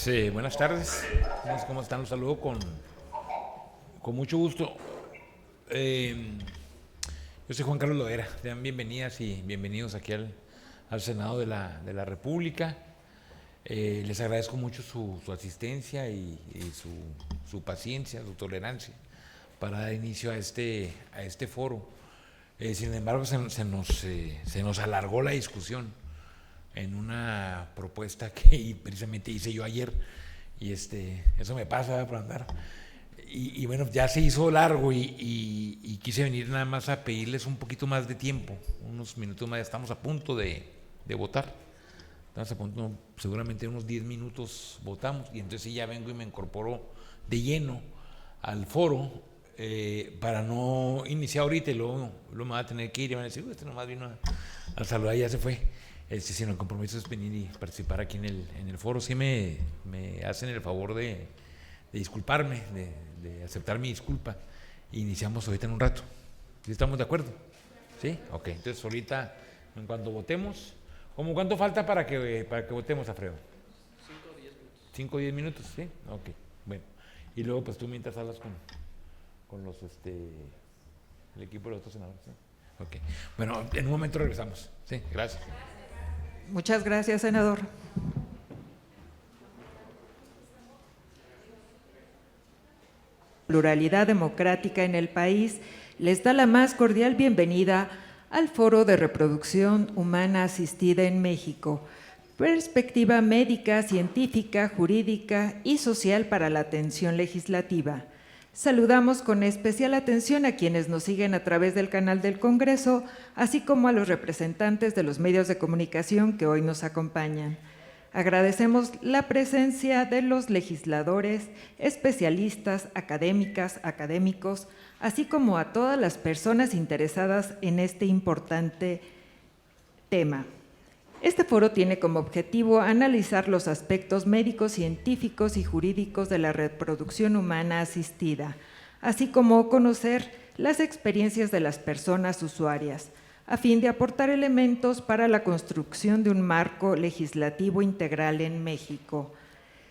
Buenas tardes. ¿Cómo están? Los saludo con mucho gusto. Yo soy Juan Carlos Loera. Sean bienvenidas y bienvenidos aquí al Senado de la República. Les agradezco mucho su asistencia y su paciencia, su tolerancia para dar inicio a este foro. Sin embargo, se nos alargó la discusión en una propuesta que precisamente hice yo ayer, y eso me pasa por andar. Y bueno, ya se hizo largo y quise venir nada más a pedirles un poquito más de tiempo, unos minutos más. Estamos a punto de votar. Estamos a punto, seguramente unos 10 minutos votamos, y entonces sí, ya vengo y me incorporo de lleno al foro para no iniciar ahorita y luego me va a tener que ir y van a decir, nomás vino a saludar y ya se fue. Sino el compromiso es venir y participar aquí en el foro. Sí me hacen el favor de disculparme, de aceptar mi disculpa. Iniciamos ahorita en un rato. ¿Sí estamos de acuerdo? ¿Sí? Ok, entonces ahorita, en cuanto votemos, ¿cuánto falta para que votemos, Alfredo? 5 o 10 minutos. 5 o 10 minutos, ¿sí? Ok, bueno. Y luego pues tú mientras hablas con los el equipo de los otros senadores, ¿sí? Ok, bueno, en un momento regresamos. Sí, gracias. Muchas gracias, senador. Pluralidad democrática en el país les da la más cordial bienvenida al Foro de Reproducción Humana Asistida en México, perspectiva médica, científica, jurídica y social para la atención legislativa. Saludamos con especial atención a quienes nos siguen a través del canal del Congreso, así como a los representantes de los medios de comunicación que hoy nos acompañan. Agradecemos la presencia de los legisladores, especialistas, académicos, así como a todas las personas interesadas en este importante tema. Este foro tiene como objetivo analizar los aspectos médicos, científicos y jurídicos de la reproducción humana asistida, así como conocer las experiencias de las personas usuarias, a fin de aportar elementos para la construcción de un marco legislativo integral en México.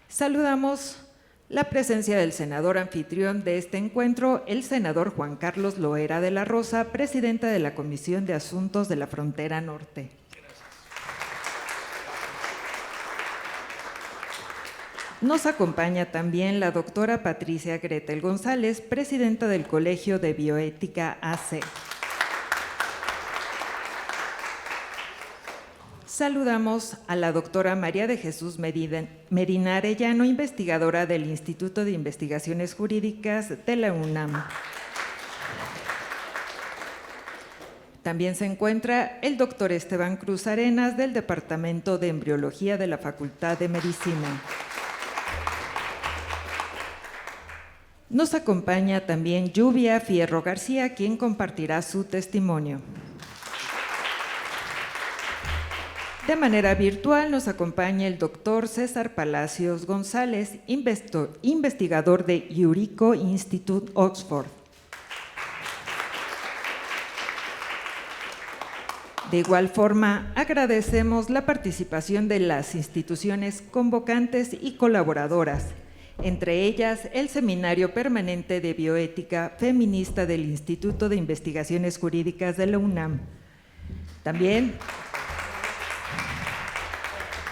Saludamos la presencia del senador anfitrión de este encuentro, el senador Juan Carlos Loera de la Rosa, presidente de la Comisión de Asuntos de la Frontera Norte. Nos acompaña también la doctora Patricia Gretel González, presidenta del Colegio de Bioética AC. Saludamos a la doctora María de Jesús Medina Arellano, investigadora del Instituto de Investigaciones Jurídicas de la UNAM. También se encuentra el doctor Esteban Cruz Arenas, del Departamento de Embriología de la Facultad de Medicina. Nos acompaña también Lluvia Fierro García, quien compartirá su testimonio. De manera virtual nos acompaña el doctor César Palacios González, investigador de Eurico Institute, Oxford. De igual forma, agradecemos la participación de las instituciones convocantes y colaboradoras, entre ellas el Seminario Permanente de Bioética Feminista del Instituto de Investigaciones Jurídicas de la UNAM. También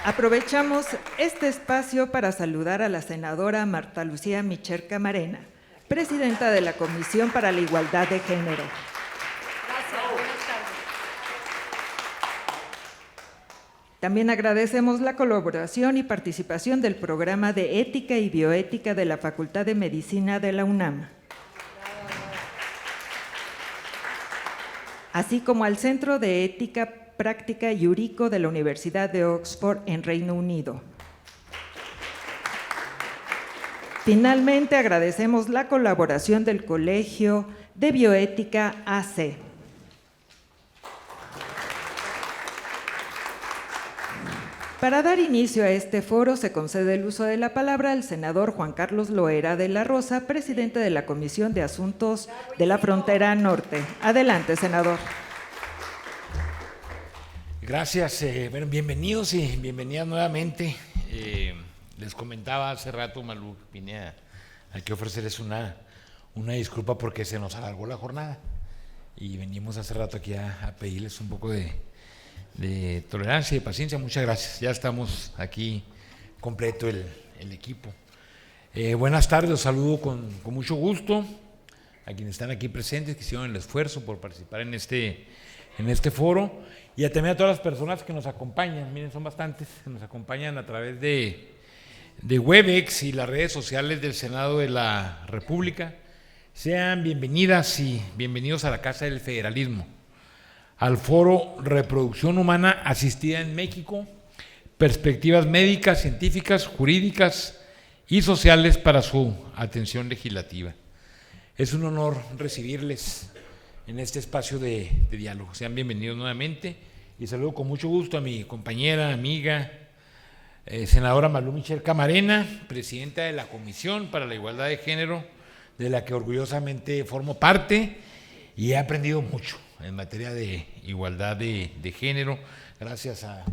aprovechamos este espacio para saludar a la senadora Marta Lucía Micher Camarena, presidenta de la Comisión para la Igualdad de Género. Gracias, buenas tardes. También agradecemos la colaboración y participación del Programa de Ética y Bioética de la Facultad de Medicina de la UNAM, así como al Centro de Ética Práctica Eurico de la Universidad de Oxford en Reino Unido. Finalmente, agradecemos la colaboración del Colegio de Bioética AC. Para dar inicio a este foro, se concede el uso de la palabra al senador Juan Carlos Loera de la Rosa, presidente de la Comisión de Asuntos de la Frontera Norte. Adelante, senador. Gracias, bueno, bienvenidos y bienvenidas nuevamente. Les comentaba hace rato, Malú, vine aquí a ofrecerles una disculpa porque se nos alargó la jornada y venimos hace rato aquí a pedirles un poco de tolerancia y de paciencia. Muchas gracias, ya estamos aquí completo el equipo. Buenas tardes, los saludo con mucho gusto a quienes están aquí presentes, que hicieron el esfuerzo por participar en este foro, y también a todas las personas que nos acompañan. Miren, son bastantes, que nos acompañan a través de Webex y las redes sociales del Senado de la República. Sean bienvenidas y bienvenidos a la Casa del Federalismo, al foro Reproducción Humana Asistida en México, perspectivas médicas, científicas, jurídicas y sociales para su atención legislativa. Es un honor recibirles en este espacio de diálogo. Sean bienvenidos nuevamente y saludo con mucho gusto a mi compañera, amiga, senadora Malú Michel Camarena, presidenta de la Comisión para la Igualdad de Género, de la que orgullosamente formo parte y he aprendido mucho en materia de igualdad de género, gracias a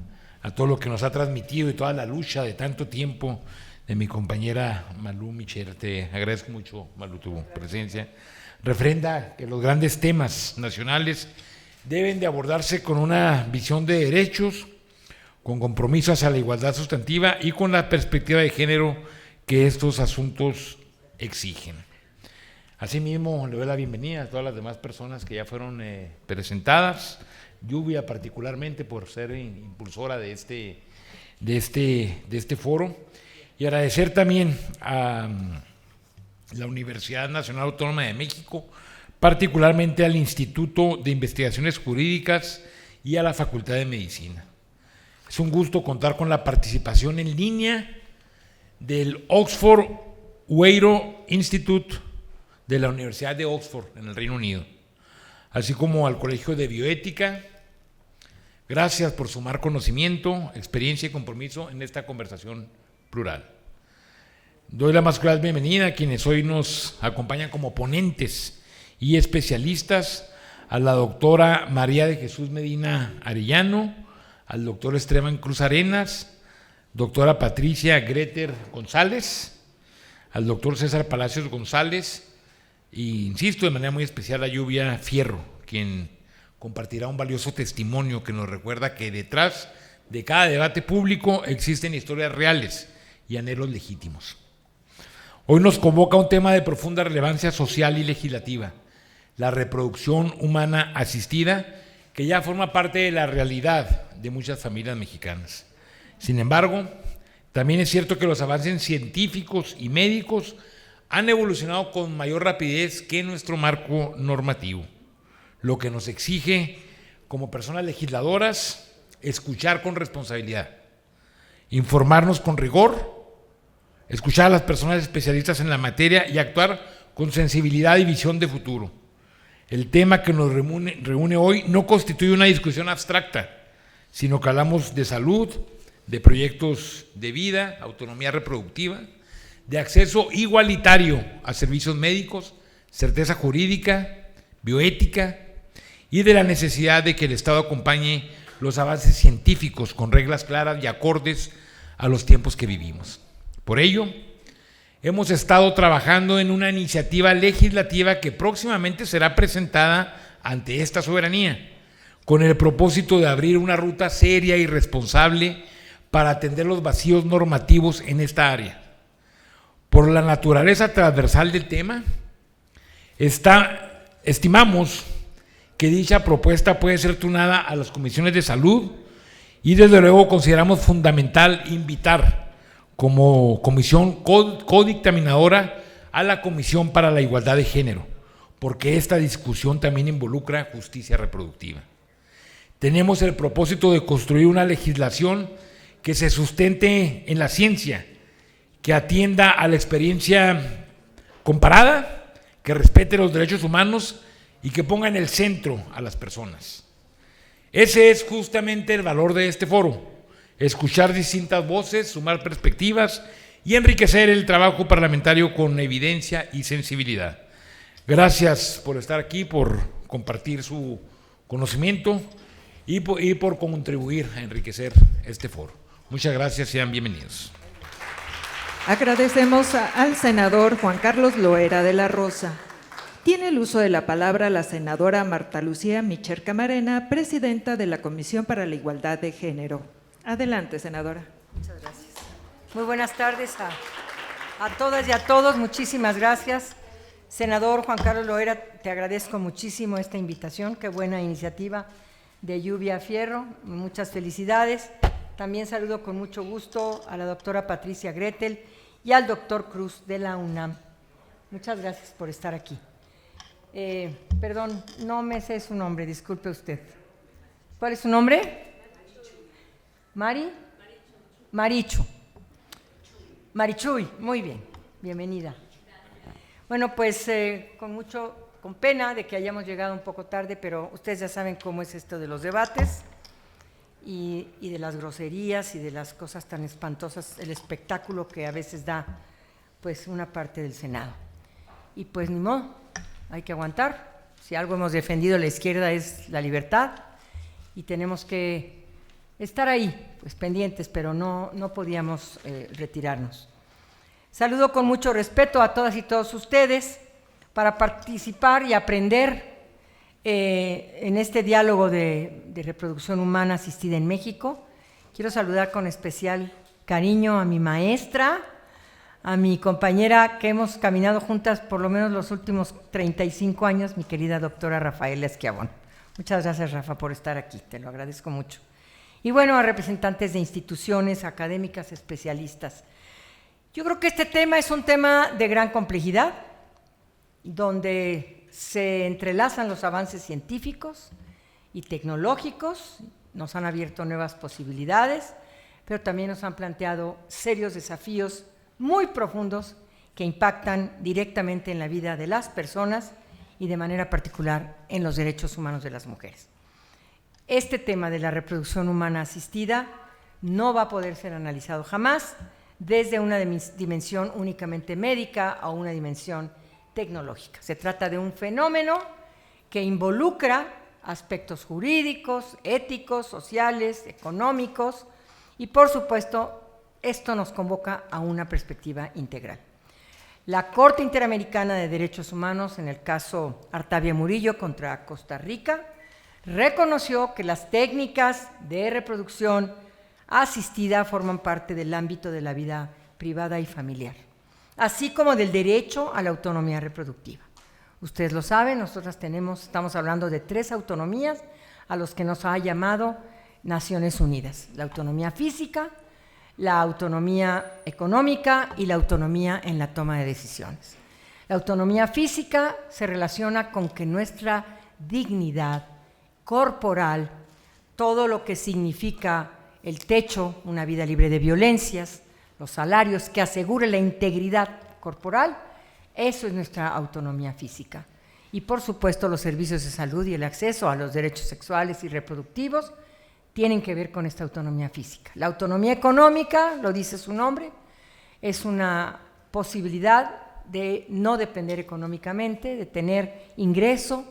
todo lo que nos ha transmitido y toda la lucha de tanto tiempo de mi compañera Malú Michel. Te agradezco mucho, Malú, tu presencia. Refrenda que los grandes temas nacionales deben de abordarse con una visión de derechos, con compromiso hacia la igualdad sustantiva y con la perspectiva de género que estos asuntos exigen. Asimismo, le doy la bienvenida a todas las demás personas que ya fueron presentadas, Lluvia particularmente por ser impulsora de este foro, y agradecer también a la Universidad Nacional Autónoma de México, particularmente al Instituto de Investigaciones Jurídicas y a la Facultad de Medicina. Es un gusto contar con la participación en línea del Oxford Weiro Institute de la Universidad de Oxford en el Reino Unido, así como al Colegio de Bioética. Gracias por sumar conocimiento, experiencia y compromiso en esta conversación plural. Doy la más cordial bienvenida a quienes hoy nos acompañan como ponentes y especialistas: a la doctora María de Jesús Medina Arellano, al doctor Esteban Cruz Arenas, doctora Patricia Greter González, al doctor César Palacios González, e insisto de manera muy especial a Lluvia Fierro, quien compartirá un valioso testimonio que nos recuerda que detrás de cada debate público existen historias reales y anhelos legítimos. Hoy nos convoca un tema de profunda relevancia social y legislativa: la reproducción humana asistida, que ya forma parte de la realidad de muchas familias mexicanas. Sin embargo, también es cierto que los avances científicos y médicos han evolucionado con mayor rapidez que nuestro marco normativo, lo que nos exige, como personas legisladoras, escuchar con responsabilidad, informarnos con rigor, escuchar a las personas especialistas en la materia y actuar con sensibilidad y visión de futuro. El tema que nos reúne hoy no constituye una discusión abstracta, sino que hablamos de salud, de proyectos de vida, autonomía reproductiva, de acceso igualitario a servicios médicos, certeza jurídica, bioética, y de la necesidad de que el Estado acompañe los avances científicos con reglas claras y acordes a los tiempos que vivimos. Por ello, hemos estado trabajando en una iniciativa legislativa que próximamente será presentada ante esta soberanía, con el propósito de abrir una ruta seria y responsable para atender los vacíos normativos en esta área. Por la naturaleza transversal del tema, estimamos que dicha propuesta puede ser turnada a las comisiones de salud y desde luego consideramos fundamental invitar como comisión codictaminadora a la Comisión para la Igualdad de Género, porque esta discusión también involucra justicia reproductiva. Tenemos el propósito de construir una legislación que se sustente en la ciencia, que atienda a la experiencia comparada, que respete los derechos humanos y que ponga en el centro a las personas. Ese es justamente el valor de este foro: escuchar distintas voces, sumar perspectivas y enriquecer el trabajo parlamentario con evidencia y sensibilidad. Gracias por estar aquí, por compartir su conocimiento y por contribuir a enriquecer este foro. Muchas gracias, sean bienvenidos. Agradecemos al senador Juan Carlos Loera de la Rosa. Tiene el uso de la palabra la senadora Marta Lucía Micher Camarena, presidenta de la Comisión para la Igualdad de Género. Adelante, senadora. Muchas gracias. Muy buenas tardes a todas y a todos. Muchísimas gracias. Senador Juan Carlos Loera, te agradezco muchísimo esta invitación. Qué buena iniciativa de Lluvia Fierro. Muchas felicidades. También saludo con mucho gusto a la doctora Patricia Gretel y al doctor Cruz de la UNAM. Muchas gracias por estar aquí. Perdón, no me sé su nombre, disculpe usted. ¿Cuál es su nombre? ¿Mari? Marichu. Marichuy, muy bien, bienvenida. Bueno, pues con pena de que hayamos llegado un poco tarde, pero ustedes ya saben cómo es esto de los debates y de las groserías y de las cosas tan espantosas, el espectáculo que a veces da pues una parte del Senado. Y pues ni modo, hay que aguantar. Si algo hemos defendido la izquierda es la libertad y tenemos que estar ahí, pues pendientes, pero no podíamos retirarnos. Saludo con mucho respeto a todas y todos ustedes para participar y aprender en este diálogo de reproducción humana asistida en México. Quiero saludar con especial cariño a mi maestra, a mi compañera que hemos caminado juntas por lo menos los últimos 35 años, mi querida doctora Rafaela Esquiabón. Muchas gracias, Rafa, por estar aquí, te lo agradezco mucho. Y bueno, a representantes de instituciones académicas, especialistas. Yo creo que este tema es un tema de gran complejidad, donde se entrelazan los avances científicos y tecnológicos, nos han abierto nuevas posibilidades, pero también nos han planteado serios desafíos muy profundos que impactan directamente en la vida de las personas y de manera particular en los derechos humanos de las mujeres. Este tema de la reproducción humana asistida no va a poder ser analizado jamás desde una dimensión únicamente médica a una dimensión tecnológica. Se trata de un fenómeno que involucra aspectos jurídicos, éticos, sociales, económicos y, por supuesto, esto nos convoca a una perspectiva integral. La Corte Interamericana de Derechos Humanos, en el caso Artavia Murillo contra Costa Rica, reconoció que las técnicas de reproducción asistida forman parte del ámbito de la vida privada y familiar, así como del derecho a la autonomía reproductiva. Ustedes lo saben, nosotras estamos hablando de 3 autonomías a los que nos ha llamado Naciones Unidas: la autonomía física, la autonomía económica y la autonomía en la toma de decisiones. La autonomía física se relaciona con que nuestra dignidad corporal, todo lo que significa el techo, una vida libre de violencias, los salarios que aseguren la integridad corporal, eso es nuestra autonomía física. Y por supuesto los servicios de salud y el acceso a los derechos sexuales y reproductivos tienen que ver con esta autonomía física. La autonomía económica, lo dice su nombre, es una posibilidad de no depender económicamente, de tener ingreso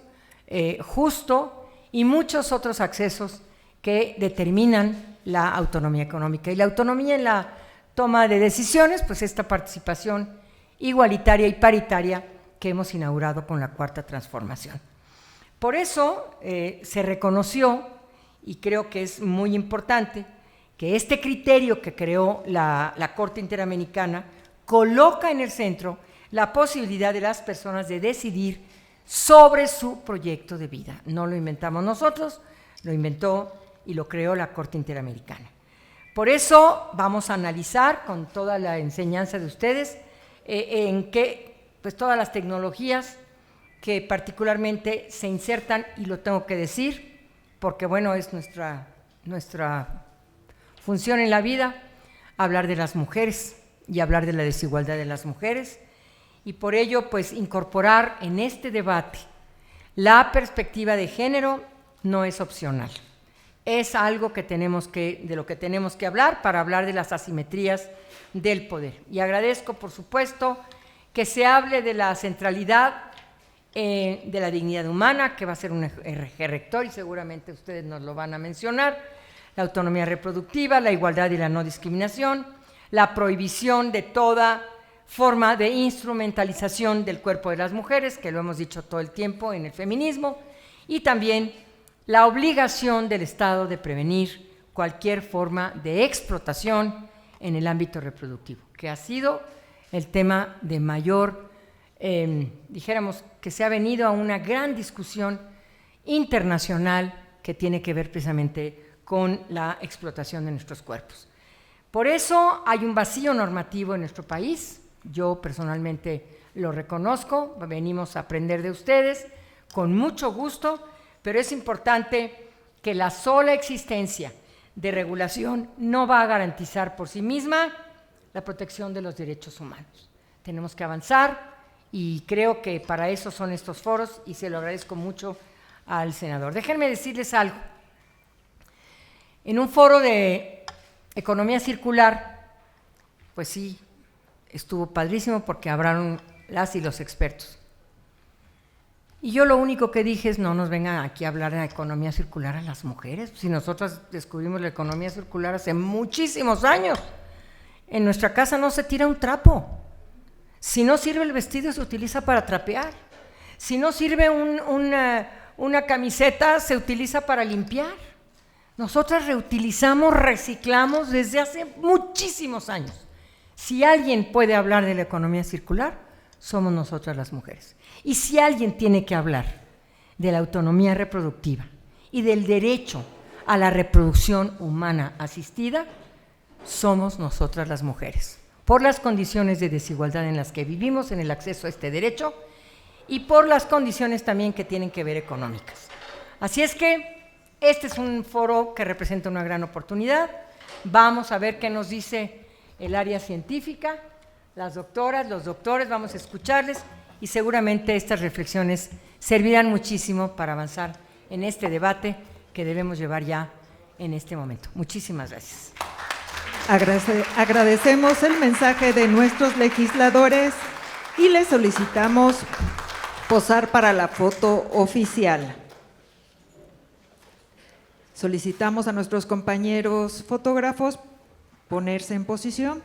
justo y muchos otros accesos que determinan la autonomía económica. Y la autonomía en la toma de decisiones, pues esta participación igualitaria y paritaria que hemos inaugurado con la Cuarta Transformación. Por eso se reconoció, y creo que es muy importante, que este criterio que creó la Corte Interamericana coloca en el centro la posibilidad de las personas de decidir sobre su proyecto de vida. No lo inventamos nosotros, lo inventó y lo creó la Corte Interamericana. Por eso vamos a analizar con toda la enseñanza de ustedes en qué, pues todas las tecnologías que particularmente se insertan, y lo tengo que decir, porque bueno, es nuestra función en la vida, hablar de las mujeres y hablar de la desigualdad de las mujeres, y por ello, pues incorporar en este debate la perspectiva de género no es opcional. Es algo de lo que tenemos que hablar para hablar de las asimetrías del poder. Y agradezco, por supuesto, que se hable de la centralidad de la dignidad humana, que va a ser un eje rector y seguramente ustedes nos lo van a mencionar, la autonomía reproductiva, la igualdad y la no discriminación, la prohibición de toda forma de instrumentalización del cuerpo de las mujeres, que lo hemos dicho todo el tiempo en el feminismo, y también la obligación del Estado de prevenir cualquier forma de explotación en el ámbito reproductivo, que ha sido el tema de mayor, dijéramos, que se ha venido a una gran discusión internacional que tiene que ver precisamente con la explotación de nuestros cuerpos. Por eso hay un vacío normativo en nuestro país. Yo personalmente lo reconozco, venimos a aprender de ustedes con mucho gusto, pero es importante que la sola existencia de regulación no va a garantizar por sí misma la protección de los derechos humanos. Tenemos que avanzar y creo que para eso son estos foros y se lo agradezco mucho al senador. Déjenme decirles algo. En un foro de economía circular, pues sí, estuvo padrísimo porque hablaron las y los expertos. Y yo lo único que dije es, no nos vengan aquí a hablar de economía circular a las mujeres, si nosotras descubrimos la economía circular hace muchísimos años. En nuestra casa no se tira un trapo. Si no sirve el vestido, se utiliza para trapear. Si no sirve una camiseta, se utiliza para limpiar. Nosotras reutilizamos, reciclamos desde hace muchísimos años. Si alguien puede hablar de la economía circular, somos nosotras las mujeres. Y si alguien tiene que hablar de la autonomía reproductiva y del derecho a la reproducción humana asistida, somos nosotras las mujeres, por las condiciones de desigualdad en las que vivimos en el acceso a este derecho y por las condiciones también que tienen que ver económicas. Así es que este es un foro que representa una gran oportunidad. Vamos a ver qué nos dice el área científica, las doctoras, los doctores, vamos a escucharles y seguramente estas reflexiones servirán muchísimo para avanzar en este debate que debemos llevar ya en este momento. Muchísimas gracias. Agradecemos el mensaje de nuestros legisladores y les solicitamos posar para la foto oficial. Solicitamos a nuestros compañeros fotógrafos ponerse en posición.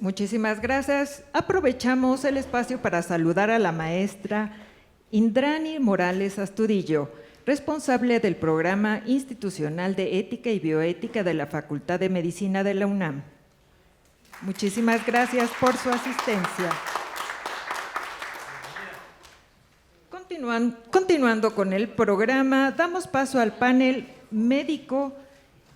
Muchísimas gracias. Aprovechamos el espacio para saludar a la maestra Indrani Morales Astudillo, responsable del Programa Institucional de Ética y Bioética de la Facultad de Medicina de la UNAM. Muchísimas gracias por su asistencia. Continuando con el programa, damos paso al panel médico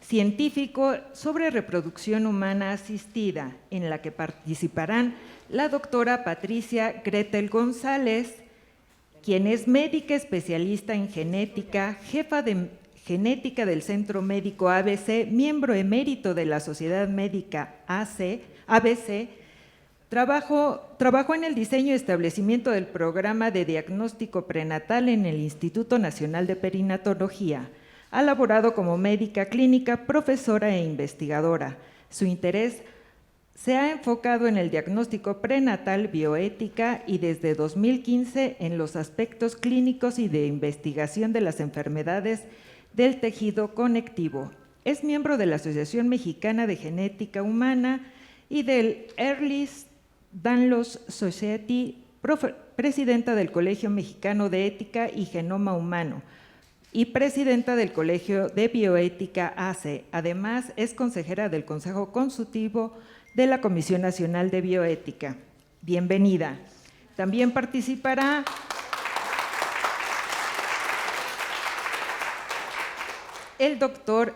científico sobre reproducción humana asistida, en la que participarán la doctora Patricia Gretel González, quien es médica especialista en genética, jefa de genética del Centro Médico ABC, miembro emérito de la Sociedad Médica ABC, trabajó en el diseño y establecimiento del programa de diagnóstico prenatal en el Instituto Nacional de Perinatología. Ha laborado como médica clínica, profesora e investigadora. Su interés se ha enfocado en el diagnóstico prenatal, bioética y desde 2015 en los aspectos clínicos y de investigación de las enfermedades del tejido conectivo. Es miembro de la Asociación Mexicana de Genética Humana y del Ehlers-Danlos Society, presidenta del Colegio Mexicano de Ética y Genoma Humano, y presidenta del Colegio de Bioética AC. Además, es consejera del Consejo Consultivo de la Comisión Nacional de Bioética. Bienvenida. También participará el doctor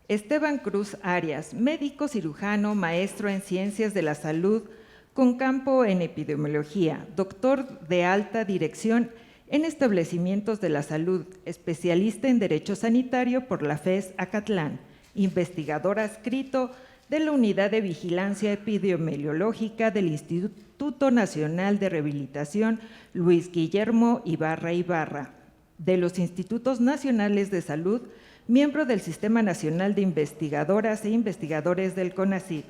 Esteban Cruz Arias, médico cirujano, maestro en Ciencias de la Salud con campo en epidemiología, doctor de alta dirección en establecimientos de la salud, especialista en Derecho Sanitario por la FES Acatlán, investigador adscrito de la Unidad de Vigilancia Epidemiológica del Instituto Nacional de Rehabilitación Luis Guillermo Ibarra, de los Institutos Nacionales de Salud, miembro del Sistema Nacional de Investigadoras e Investigadores del CONACYT,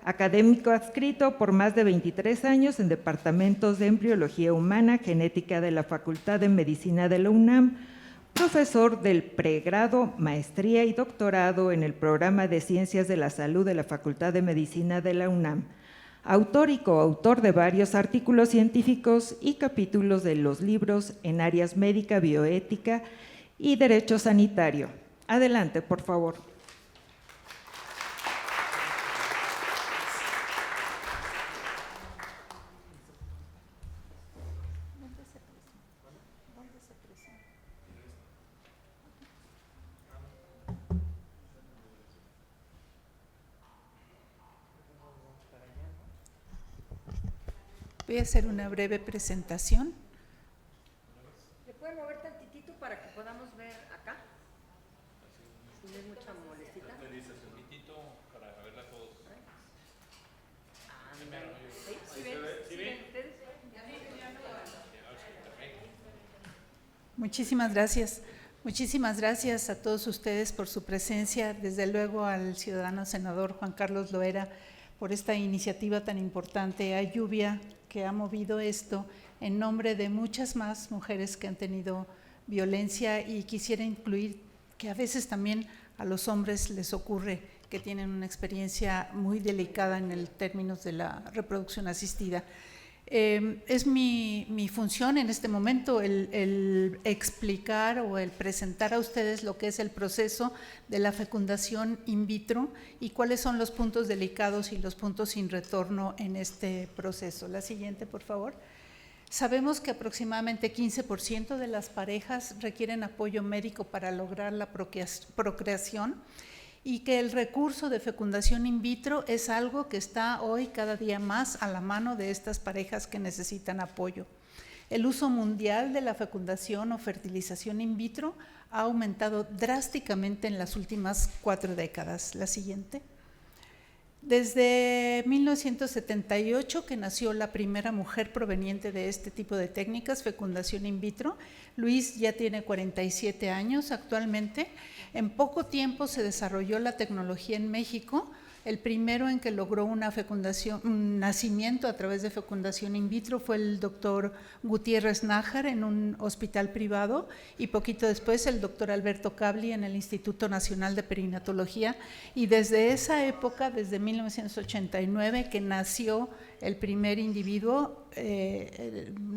académico adscrito por más de 23 años en departamentos de Embriología Humana, Genética de la Facultad de Medicina de la UNAM, profesor del pregrado, maestría y doctorado en el Programa de Ciencias de la Salud de la Facultad de Medicina de la UNAM, autor y coautor de varios artículos científicos y capítulos de los libros en áreas médica, bioética y derecho sanitario. Adelante, por favor. Voy a hacer una breve presentación. ¿Le pueden mover tantitito para que podamos ver acá? Si no es mucha molestita. para verla todos. ¿Sí ven ustedes? Muchísimas gracias. Muchísimas gracias a todos ustedes por su presencia, desde luego al ciudadano senador Juan Carlos Loera por esta iniciativa tan importante, a Lluvia, que ha movido esto en nombre de muchas más mujeres que han tenido violencia, y quisiera incluir que a veces también a los hombres les ocurre que tienen una experiencia muy delicada en el términos de la reproducción asistida. Es mi función en este momento el explicar o el presentar a ustedes lo que es el proceso de la fecundación in vitro y cuáles son los puntos delicados y los puntos sin retorno en este proceso. La siguiente, por favor. Sabemos que aproximadamente 15% de las parejas requieren apoyo médico para lograr la procreación, y que el recurso de fecundación in vitro es algo que está hoy cada día más a la mano de estas parejas que necesitan apoyo. El uso mundial de la fecundación o fertilización in vitro ha aumentado drásticamente en las últimas 4 décadas. La siguiente. Desde 1978, que nació la primera mujer proveniente de este tipo de técnicas, fecundación in vitro, Luis ya tiene 47 años actualmente. En poco tiempo se desarrolló la tecnología en México. El primero en que logró una fecundación, un nacimiento a través de fecundación in vitro fue el doctor Gutiérrez Nájar en un hospital privado, y poquito después el doctor Alberto Cabli en el Instituto Nacional de Perinatología, y desde esa época, desde 1989, que nació el primer individuo,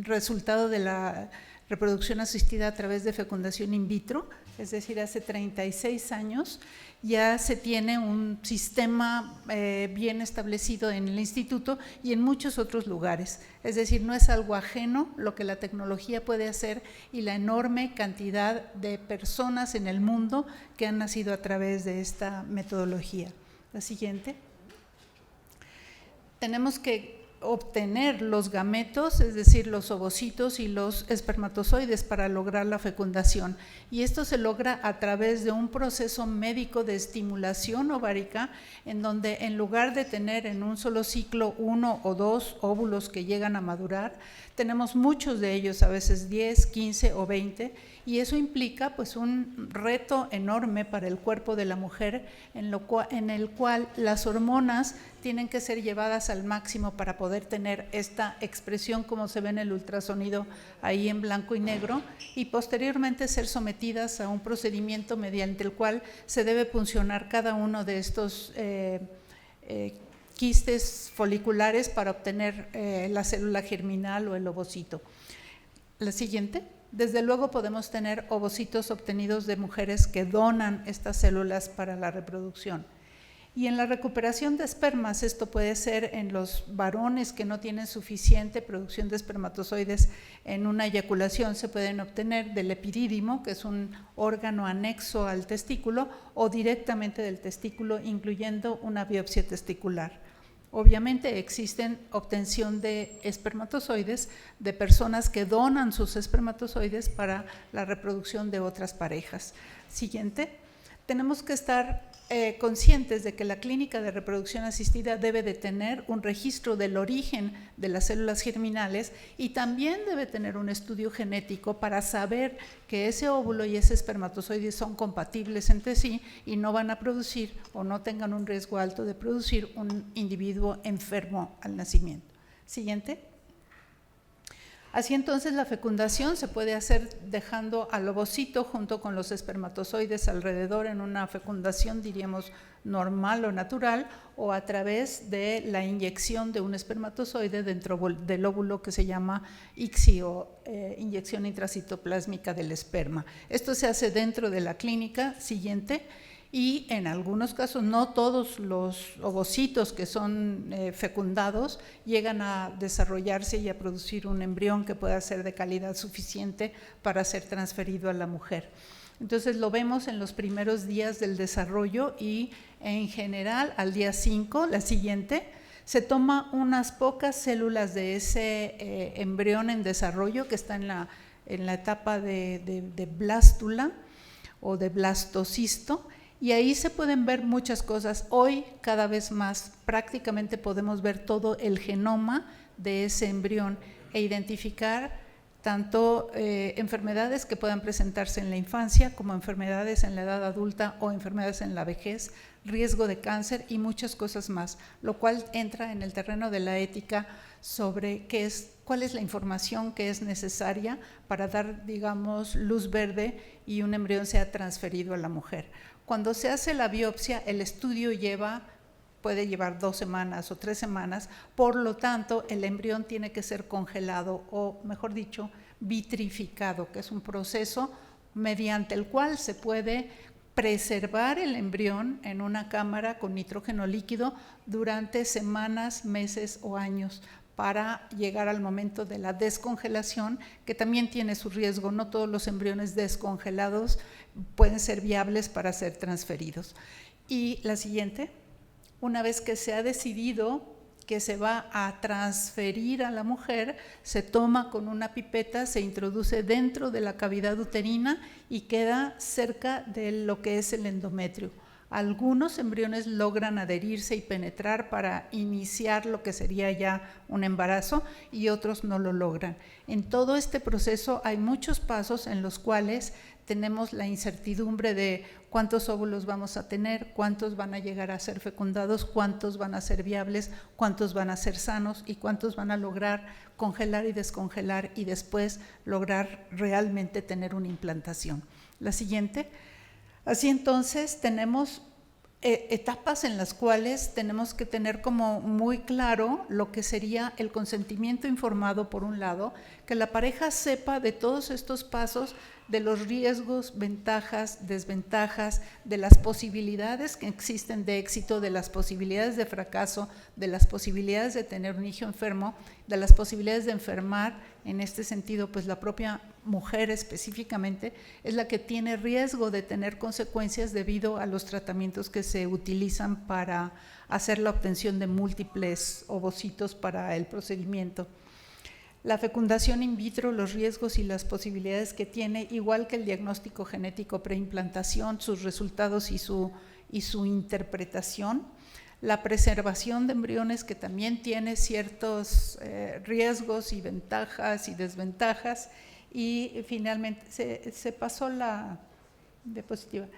resultado de la reproducción asistida a través de fecundación in vitro, es decir, hace 36 años, ya se tiene un sistema bien establecido en el instituto y en muchos otros lugares. Es decir, no es algo ajeno lo que la tecnología puede hacer y la enorme cantidad de personas en el mundo que han nacido a través de esta metodología. La siguiente. Tenemos que obtener los gametos, es decir, los ovocitos y los espermatozoides para lograr la fecundación, y esto se logra a través de un proceso médico de estimulación ovárica, en donde en lugar de tener en un solo ciclo 1 o 2 óvulos que llegan a madurar, tenemos muchos de ellos, a veces 10, 15 o 20, y eso implica pues un reto enorme para el cuerpo de la mujer, en el cual las hormonas tienen que ser llevadas al máximo para poder tener esta expresión como se ve en el ultrasonido ahí en blanco y negro, y posteriormente ser sometidas a un procedimiento mediante el cual se debe puncionar cada uno de estos quistes foliculares para obtener la célula germinal o el ovocito. La siguiente. Desde luego podemos tener ovocitos obtenidos de mujeres que donan estas células para la reproducción. Y en la recuperación de espermas, esto puede ser en los varones que no tienen suficiente producción de espermatozoides en una eyaculación, se pueden obtener del epirídimo, que es un órgano anexo al testículo, o directamente del testículo, incluyendo una biopsia testicular. Obviamente existen obtención de espermatozoides de personas que donan sus espermatozoides para la reproducción de otras parejas. Siguiente. Tenemos que estar conscientes de que la clínica de reproducción asistida debe de tener un registro del origen de las células germinales y también debe tener un estudio genético para saber que ese óvulo y ese espermatozoide son compatibles entre sí y no van a producir o no tengan un riesgo alto de producir un individuo enfermo al nacimiento. Siguiente. Así entonces la fecundación se puede hacer dejando al ovocito junto con los espermatozoides alrededor en una fecundación, diríamos, normal o natural, o a través de la inyección de un espermatozoide dentro del óvulo que se llama ICSI o inyección intracitoplásmica del esperma. Esto se hace dentro de la clínica. Siguiente. Y en algunos casos, no todos los ovocitos que son fecundados llegan a desarrollarse y a producir un embrión que pueda ser de calidad suficiente para ser transferido a la mujer. Entonces lo vemos en los primeros días del desarrollo y en general al día 5, la siguiente, se toma unas pocas células de ese embrión en desarrollo que está en la etapa de blástula o de blastocisto. Y ahí se pueden ver muchas cosas. Hoy, cada vez más, prácticamente podemos ver todo el genoma de ese embrión e identificar tanto enfermedades que puedan presentarse en la infancia como enfermedades en la edad adulta o enfermedades en la vejez, riesgo de cáncer y muchas cosas más, lo cual entra en el terreno de la ética sobre cuál es la información que es necesaria para dar, digamos, luz verde y un embrión sea transferido a la mujer. Cuando se hace la biopsia, el estudio puede llevar 2 semanas o 3 semanas, por lo tanto, el embrión tiene que ser congelado o, mejor dicho, vitrificado, que es un proceso mediante el cual se puede preservar el embrión en una cámara con nitrógeno líquido durante semanas, meses o años para llegar al momento de la descongelación, que también tiene su riesgo. No todos los embriones descongelados pueden ser viables para ser transferidos. Y la siguiente, una vez que se ha decidido que se va a transferir a la mujer, se toma con una pipeta, se introduce dentro de la cavidad uterina y queda cerca de lo que es el endometrio. Algunos embriones logran adherirse y penetrar para iniciar lo que sería ya un embarazo y otros no lo logran. En todo este proceso hay muchos pasos en los cuales tenemos la incertidumbre de cuántos óvulos vamos a tener, cuántos van a llegar a ser fecundados, cuántos van a ser viables, cuántos van a ser sanos y cuántos van a lograr congelar y descongelar y después lograr realmente tener una implantación. La siguiente. Así entonces tenemos etapas en las cuales tenemos que tener como muy claro lo que sería el consentimiento informado por un lado, que la pareja sepa de todos estos pasos, de los riesgos, ventajas, desventajas, de las posibilidades que existen de éxito, de las posibilidades de fracaso, de las posibilidades de tener un hijo enfermo, de las posibilidades de enfermar. En este sentido, pues la propia mujer específicamente es la que tiene riesgo de tener consecuencias debido a los tratamientos que se utilizan para hacer la obtención de múltiples ovocitos para el procedimiento. La fecundación in vitro, los riesgos y las posibilidades que tiene, igual que el diagnóstico genético preimplantación, sus resultados y su interpretación. La preservación de embriones, que también tiene ciertos riesgos y ventajas y desventajas. Y finalmente se pasó la diapositiva.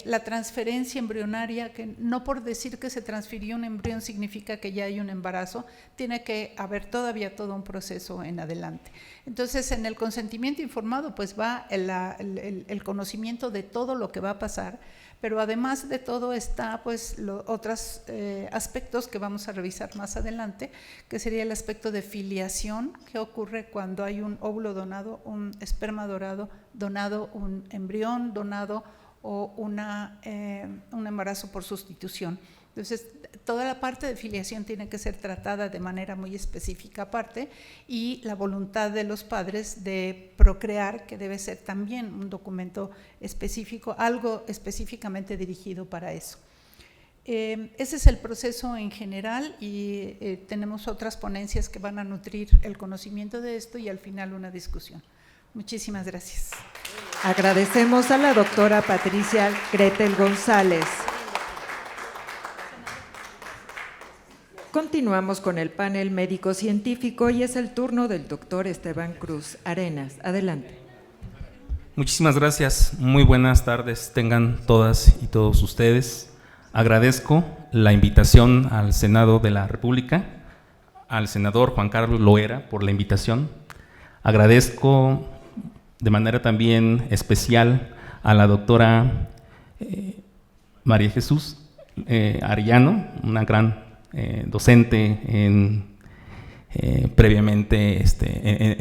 La transferencia embrionaria, que no por decir que se transfirió un embrión significa que ya hay un embarazo, tiene que haber todavía todo un proceso en adelante. Entonces, en el consentimiento informado pues va el conocimiento de todo lo que va a pasar, pero además de todo está pues otros aspectos que vamos a revisar más adelante, que sería el aspecto de filiación, que ocurre cuando hay un óvulo donado, un esperma donado, un embrión donado, o un embarazo por sustitución. Entonces, toda la parte de filiación tiene que ser tratada de manera muy específica aparte, y la voluntad de los padres de procrear, que debe ser también un documento específico, algo específicamente dirigido para eso. Ese es el proceso en general y tenemos otras ponencias que van a nutrir el conocimiento de esto y al final una discusión. Muchísimas gracias. Agradecemos a la doctora Patricia Gretel González. Continuamos con el panel médico-científico y es el turno del doctor Esteban Cruz Arenas. Adelante. Muchísimas gracias. Muy buenas tardes tengan todas y todos ustedes. Agradezco la invitación al Senado de la República, al senador Juan Carlos Loera por la invitación. Agradezco de manera también especial a la doctora María Jesús Arellano, una gran docente previamente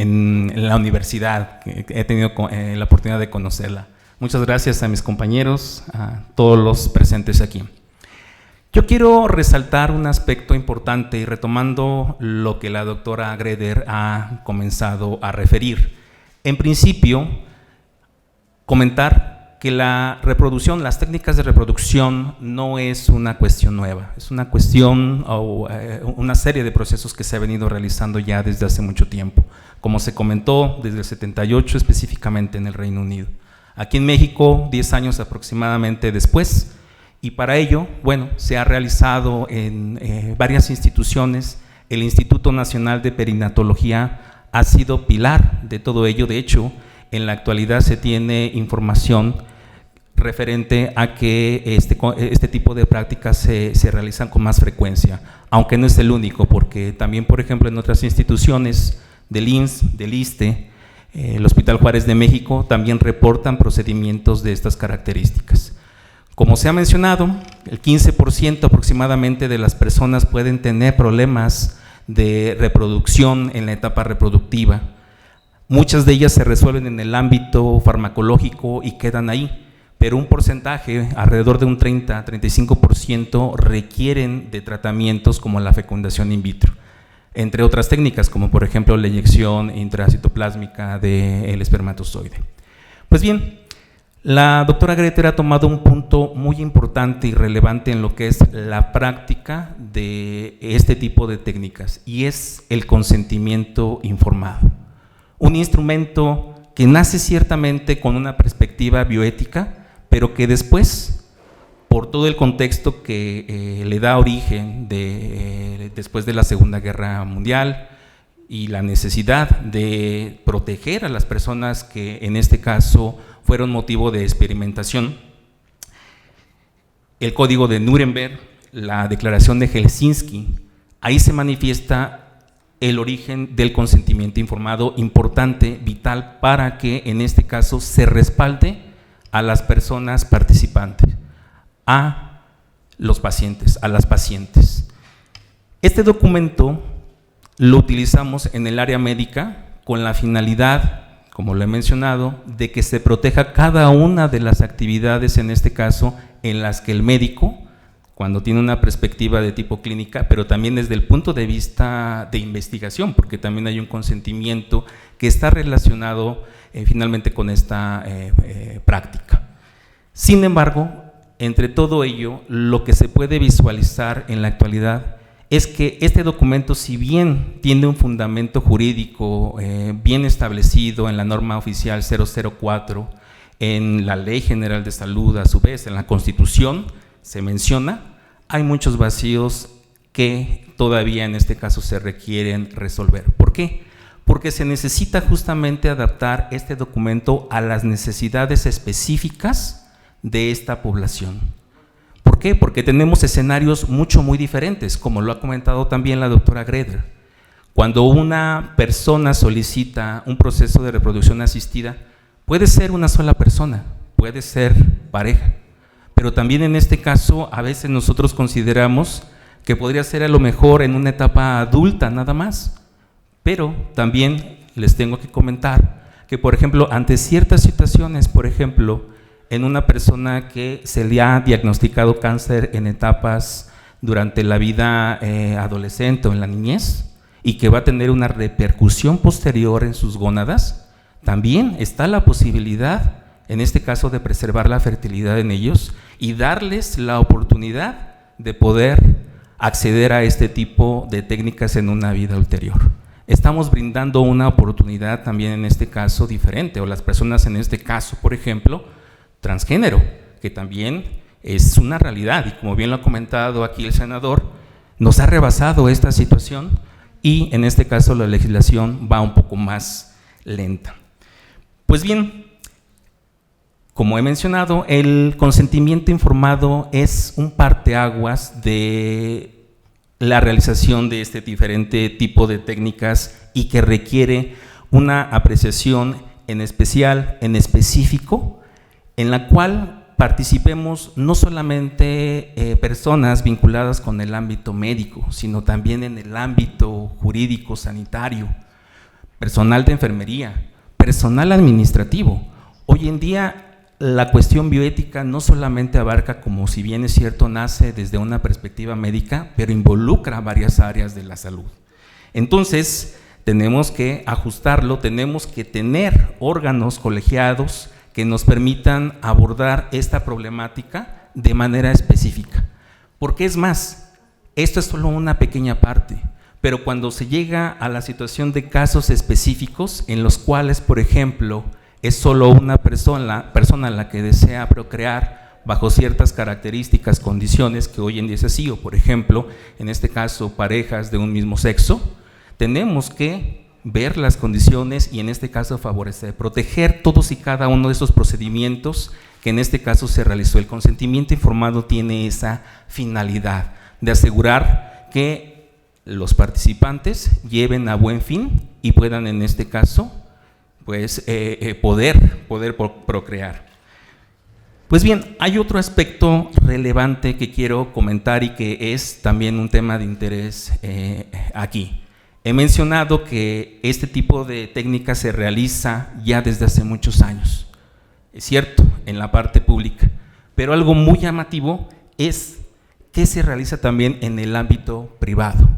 en la universidad, que he tenido la oportunidad de conocerla. Muchas gracias a mis compañeros, a todos los presentes aquí. Yo quiero resaltar un aspecto importante y retomando lo que la doctora Greder ha comenzado a referir. En principio, comentar que la reproducción, las técnicas de reproducción no es una cuestión nueva, es una cuestión o una serie de procesos que se ha venido realizando ya desde hace mucho tiempo, como se comentó desde el 78 específicamente en el Reino Unido. Aquí en México 10 años aproximadamente después, y para ello, bueno, se ha realizado en varias instituciones. El Instituto Nacional de Perinatología ha sido pilar de todo ello. De hecho, en la actualidad se tiene información referente a que este tipo de prácticas se realizan con más frecuencia, aunque no es el único, porque también, por ejemplo, en otras instituciones del IMSS, del ISSSTE, el Hospital Juárez de México, también reportan procedimientos de estas características. Como se ha mencionado, el 15% aproximadamente de las personas pueden tener problemas de reproducción en la etapa reproductiva. Muchas de ellas se resuelven en el ámbito farmacológico y quedan ahí, pero un porcentaje, alrededor de un 30-35%, requieren de tratamientos como la fecundación in vitro, entre otras técnicas, como por ejemplo la inyección intracitoplásmica del espermatozoide. Pues bien, la doctora Greter ha tomado un punto muy importante y relevante en lo que es la práctica de este tipo de técnicas, y es el consentimiento informado. Un instrumento que nace ciertamente con una perspectiva bioética, pero que después, por todo el contexto que le da origen después de la Segunda Guerra Mundial y la necesidad de proteger a las personas que en este caso fueron motivo de experimentación, el Código de Nuremberg, la Declaración de Helsinki, ahí se manifiesta el origen del consentimiento informado, importante, vital, para que en este caso se respalde a las personas participantes, a los pacientes, a las pacientes. Este documento lo utilizamos en el área médica con la finalidad, como lo he mencionado, de que se proteja cada una de las actividades, en este caso, en las que el médico, cuando tiene una perspectiva de tipo clínica, pero también desde el punto de vista de investigación, porque también hay un consentimiento que está relacionado finalmente con esta práctica. Sin embargo, entre todo ello, lo que se puede visualizar en la actualidad es que este documento, si bien tiene un fundamento jurídico bien establecido en la norma oficial 004, en la Ley General de Salud, a su vez en la Constitución se menciona, hay muchos vacíos que todavía en este caso se requieren resolver. ¿Por qué? Porque se necesita justamente adaptar este documento a las necesidades específicas de esta población. ¿Por qué? Porque tenemos escenarios muy diferentes, como lo ha comentado también la doctora Greder. Cuando una persona solicita un proceso de reproducción asistida, puede ser una sola persona, puede ser pareja, pero también en este caso a veces nosotros consideramos que podría ser a lo mejor en una etapa adulta nada más, pero también les tengo que comentar que, por ejemplo, ante ciertas situaciones, por ejemplo, en una persona que se le ha diagnosticado cáncer en etapas durante la vida adolescente o en la niñez y que va a tener una repercusión posterior en sus gónadas, también está la posibilidad, en este caso, de preservar la fertilidad en ellos y darles la oportunidad de poder acceder a este tipo de técnicas en una vida ulterior. estamos brindando una oportunidad también en este caso diferente, o las personas en este caso, por ejemplo, transgénero, que también es una realidad, y como bien lo ha comentado aquí el senador, nos ha rebasado esta situación y en este caso la legislación va un poco más lenta. Pues bien, como he mencionado, el consentimiento informado es un parteaguas de la realización de este diferente tipo de técnicas y que requiere una apreciación en especial, en específico, en la cual participemos no solamente personas vinculadas con el ámbito médico, sino también en el ámbito jurídico, sanitario, personal de enfermería, personal administrativo. Hoy en día la cuestión bioética no solamente abarca, como si bien es cierto, nace desde una perspectiva médica, pero involucra varias áreas de la salud. Entonces, tenemos que ajustarlo, tenemos que tener órganos colegiados que nos permitan abordar esta problemática de manera específica. Porque es más, esto es solo una pequeña parte, pero cuando se llega a la situación de casos específicos en los cuales, por ejemplo, es solo una persona la que desea procrear bajo ciertas características, condiciones que hoy en día es así, o por ejemplo, en este caso, parejas de un mismo sexo, tenemos que ver las condiciones y en este caso favorecer, proteger todos y cada uno de esos procedimientos que en este caso se realizó. El consentimiento informado tiene esa finalidad de asegurar que los participantes lleven a buen fin y puedan en este caso pues poder procrear. Pues bien, hay otro aspecto relevante que quiero comentar y que es también un tema de interés aquí. He mencionado que este tipo de técnica se realiza ya desde hace muchos años, es cierto, en la parte pública, pero algo muy llamativo es que se realiza también en el ámbito privado.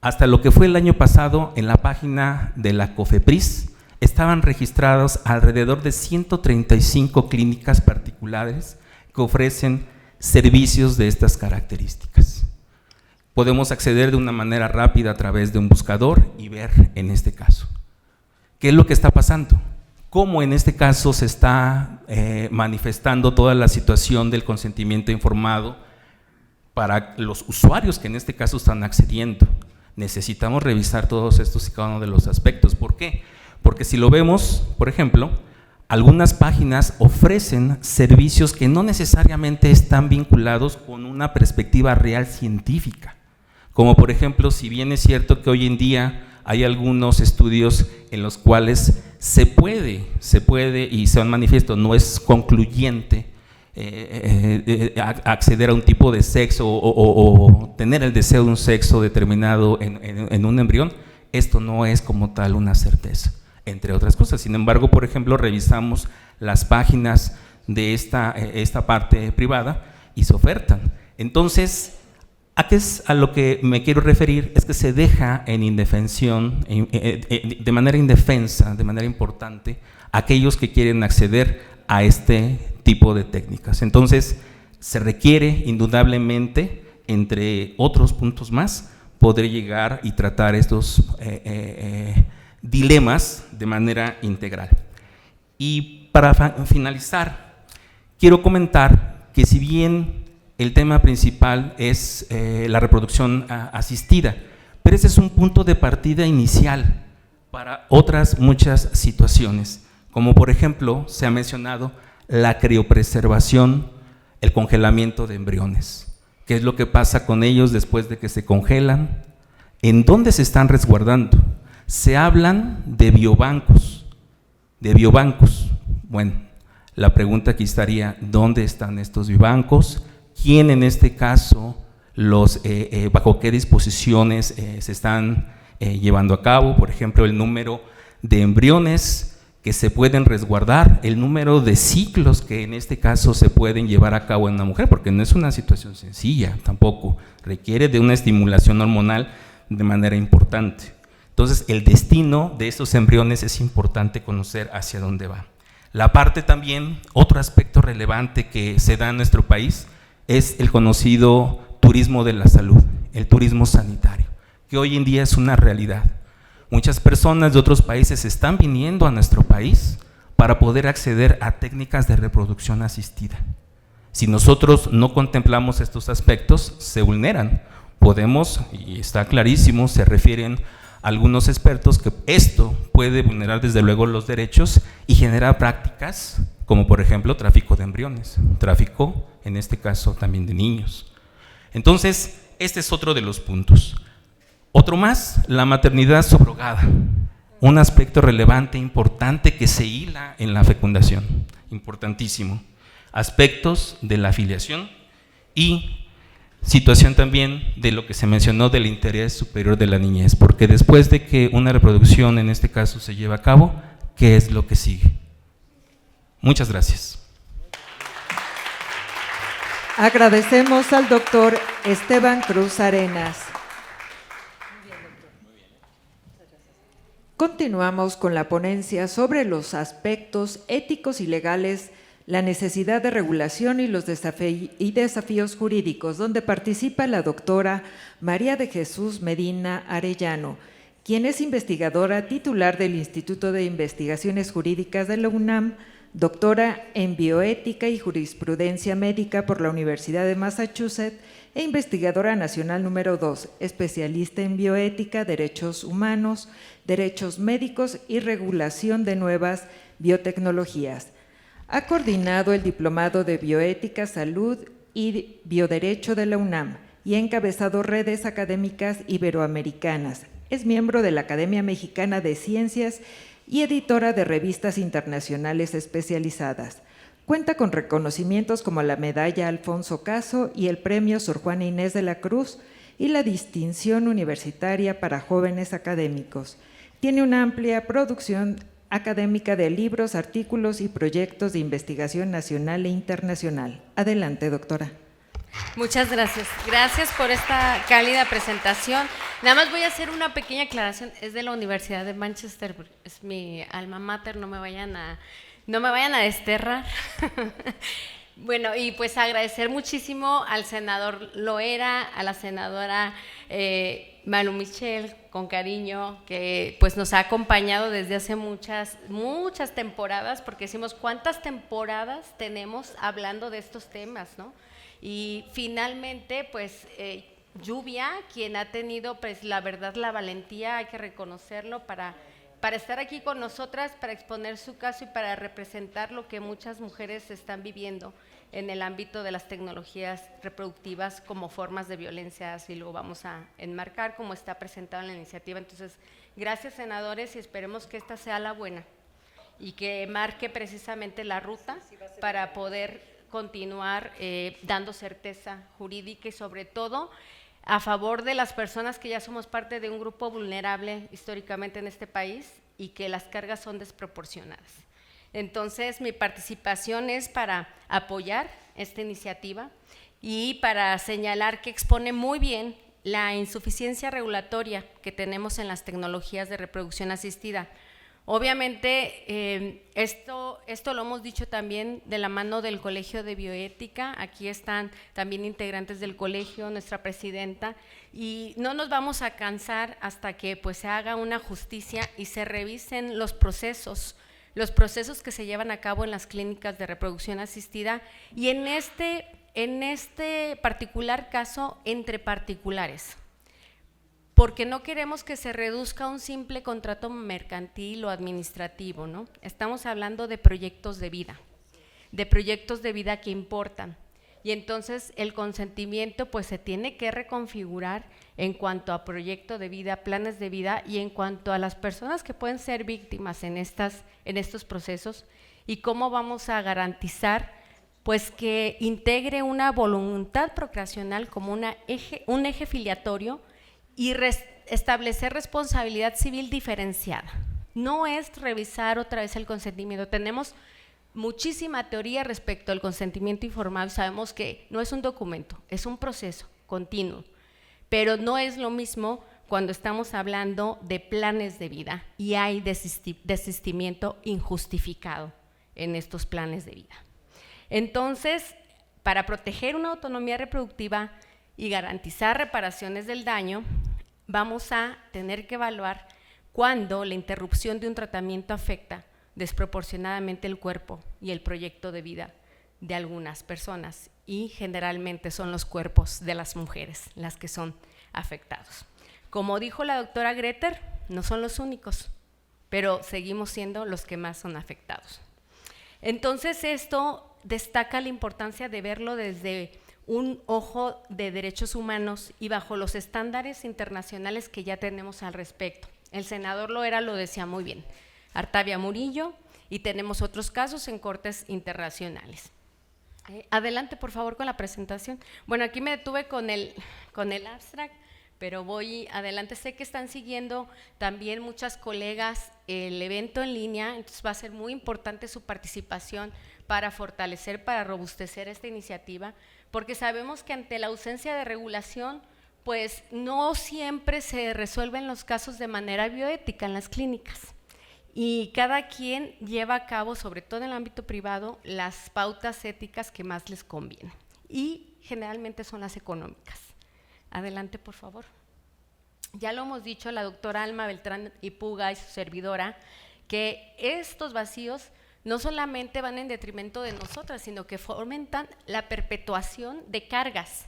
Hasta lo que fue el año pasado, en la página de la COFEPRIS, estaban registradas alrededor de 135 clínicas particulares que ofrecen servicios de estas características. Podemos acceder de una manera rápida a través de un buscador y ver en este caso. ¿Qué es lo que está pasando? ¿Cómo en este caso se está manifestando toda la situación del consentimiento informado para los usuarios que en este caso están accediendo? Necesitamos revisar todos estos y cada uno de los aspectos. ¿Por qué? Porque si lo vemos, por ejemplo, algunas páginas ofrecen servicios que no necesariamente están vinculados con una perspectiva real científica. Como por ejemplo, si bien es cierto que hoy en día hay algunos estudios en los cuales se puede y se han manifiesto, no es concluyente acceder a un tipo de sexo o tener el deseo de un sexo determinado en un embrión, esto no es como tal una certeza, entre otras cosas. Sin embargo, por ejemplo, revisamos las páginas de esta parte privada y se ofertan. Entonces, a lo que me quiero referir es que se deja en indefensión, de manera indefensa, de manera importante, aquellos que quieren acceder a este tipo de técnicas. Entonces, se requiere indudablemente, entre otros puntos más, poder llegar y tratar estos dilemas de manera integral. Y para finalizar, quiero comentar que si bien el tema principal es la reproducción asistida, pero ese es un punto de partida inicial para otras muchas situaciones, como por ejemplo se ha mencionado la criopreservación, el congelamiento de embriones. ¿Qué es lo que pasa con ellos después de que se congelan? ¿En dónde se están resguardando? Se hablan de biobancos, Bueno, la pregunta aquí estaría, ¿dónde están estos biobancos? ¿Quién en este caso, bajo qué disposiciones se están llevando a cabo? Por ejemplo, el número de embriones que se pueden resguardar, el número de ciclos que en este caso se pueden llevar a cabo en una mujer, porque no es una situación sencilla tampoco, requiere de una estimulación hormonal de manera importante. Entonces, el destino de estos embriones es importante conocer hacia dónde va. La parte también, otro aspecto relevante que se da en nuestro país es el conocido turismo de la salud, el turismo sanitario, que hoy en día es una realidad. Muchas personas de otros países están viniendo a nuestro país para poder acceder a técnicas de reproducción asistida. Si nosotros no contemplamos estos aspectos, se vulneran. Podemos, y está clarísimo, se refieren algunos expertos que esto puede vulnerar desde luego los derechos y generar prácticas como por ejemplo tráfico de embriones, tráfico en este caso también de niños. Entonces, este es otro de los puntos. Otro más, la maternidad subrogada, un aspecto relevante, importante que se hila en la fecundación, importantísimo. Aspectos de la afiliación y situación también de lo que se mencionó del interés superior de la niñez, porque después de que una reproducción en este caso se lleva a cabo, ¿qué es lo que sigue? Muchas gracias. Agradecemos al doctor Esteban Cruz Arenas. Continuamos con la ponencia sobre los aspectos éticos y legales, la necesidad de regulación y los desafíos jurídicos, donde participa la doctora María de Jesús Medina Arellano, quien es investigadora titular del Instituto de Investigaciones Jurídicas de la UNAM, doctora en Bioética y Jurisprudencia Médica por la Universidad de Massachusetts e investigadora nacional número 2, especialista en bioética, derechos humanos, derechos médicos y regulación de nuevas biotecnologías. Ha coordinado el Diplomado de Bioética, Salud y Bioderecho de la UNAM y ha encabezado redes académicas iberoamericanas. Es miembro de la Academia Mexicana de Ciencias y editora de revistas internacionales especializadas. Cuenta con reconocimientos como la Medalla Alfonso Caso y el Premio Sor Juana Inés de la Cruz y la Distinción Universitaria para Jóvenes Académicos. Tiene una amplia producción académica de libros, artículos y proyectos de investigación nacional e internacional. Adelante, doctora. Muchas gracias. Gracias por esta cálida presentación. Nada más voy a hacer una pequeña aclaración. Es de la Universidad de Manchester, es mi alma mater, no me vayan a desterrar. Bueno, y pues agradecer muchísimo al senador Loera, a la senadora Manu Michel, con cariño, que pues nos ha acompañado desde hace muchas temporadas, porque decimos, ¿cuántas temporadas tenemos hablando de estos temas, no? Y finalmente, pues, Lluvia, quien ha tenido, pues, la verdad, la valentía, hay que reconocerlo, para estar aquí con nosotras, para exponer su caso y para representar lo que muchas mujeres están viviendo en el ámbito de las tecnologías reproductivas como formas de violencia, así lo vamos a enmarcar como está presentado en la iniciativa. Entonces, gracias, senadores, y esperemos que esta sea la buena y que marque precisamente la ruta para poder continuar dando certeza jurídica y sobre todo a favor de las personas que ya somos parte de un grupo vulnerable históricamente en este país y que las cargas son desproporcionadas. Entonces, mi participación es para apoyar esta iniciativa y para señalar que expone muy bien la insuficiencia regulatoria que tenemos en las tecnologías de reproducción asistida. Obviamente, esto lo hemos dicho también de la mano del Colegio de Bioética. Aquí están también integrantes del colegio, nuestra presidenta, y no nos vamos a cansar hasta que pues se haga una justicia y se revisen los procesos que se llevan a cabo en las clínicas de reproducción asistida y en este particular caso entre particulares, porque no queremos que se reduzca a un simple contrato mercantil o administrativo, ¿no? Estamos hablando de proyectos de vida que importan, y entonces el consentimiento pues se tiene que reconfigurar en cuanto a proyecto de vida, planes de vida y en cuanto a las personas que pueden ser víctimas en estos procesos y cómo vamos a garantizar pues que integre una voluntad procreacional como un eje filiatorio y establecer responsabilidad civil diferenciada. No es revisar otra vez el consentimiento. Tenemos muchísima teoría respecto al consentimiento informado y sabemos que no es un documento, es un proceso continuo, pero no es lo mismo cuando estamos hablando de planes de vida y hay desistimiento injustificado en estos planes de vida. Entonces, para proteger una autonomía reproductiva y garantizar reparaciones del daño, vamos a tener que evaluar cuando la interrupción de un tratamiento afecta desproporcionadamente el cuerpo y el proyecto de vida de algunas personas, y generalmente son los cuerpos de las mujeres las que son afectados. Como dijo la doctora Greter, no son los únicos, pero seguimos siendo los que más son afectados. Entonces esto destaca la importancia de verlo desde un ojo de derechos humanos y bajo los estándares internacionales que ya tenemos al respecto. El senador Loera lo decía muy bien, Artavia Murillo, y tenemos otros casos en cortes internacionales. Adelante, por favor, con la presentación. Bueno, aquí me detuve con el abstract, pero voy adelante. Sé que están siguiendo también muchas colegas el evento en línea, entonces va a ser muy importante su participación para fortalecer, para robustecer esta iniciativa, porque sabemos que ante la ausencia de regulación, pues no siempre se resuelven los casos de manera bioética en las clínicas. Y cada quien lleva a cabo, sobre todo en el ámbito privado, las pautas éticas que más les convienen. Y generalmente son las económicas. Adelante, por favor. Ya lo hemos dicho la doctora Alma Beltrán y Puga y su servidora, que estos vacíos no solamente van en detrimento de nosotras, sino que fomentan la perpetuación de cargas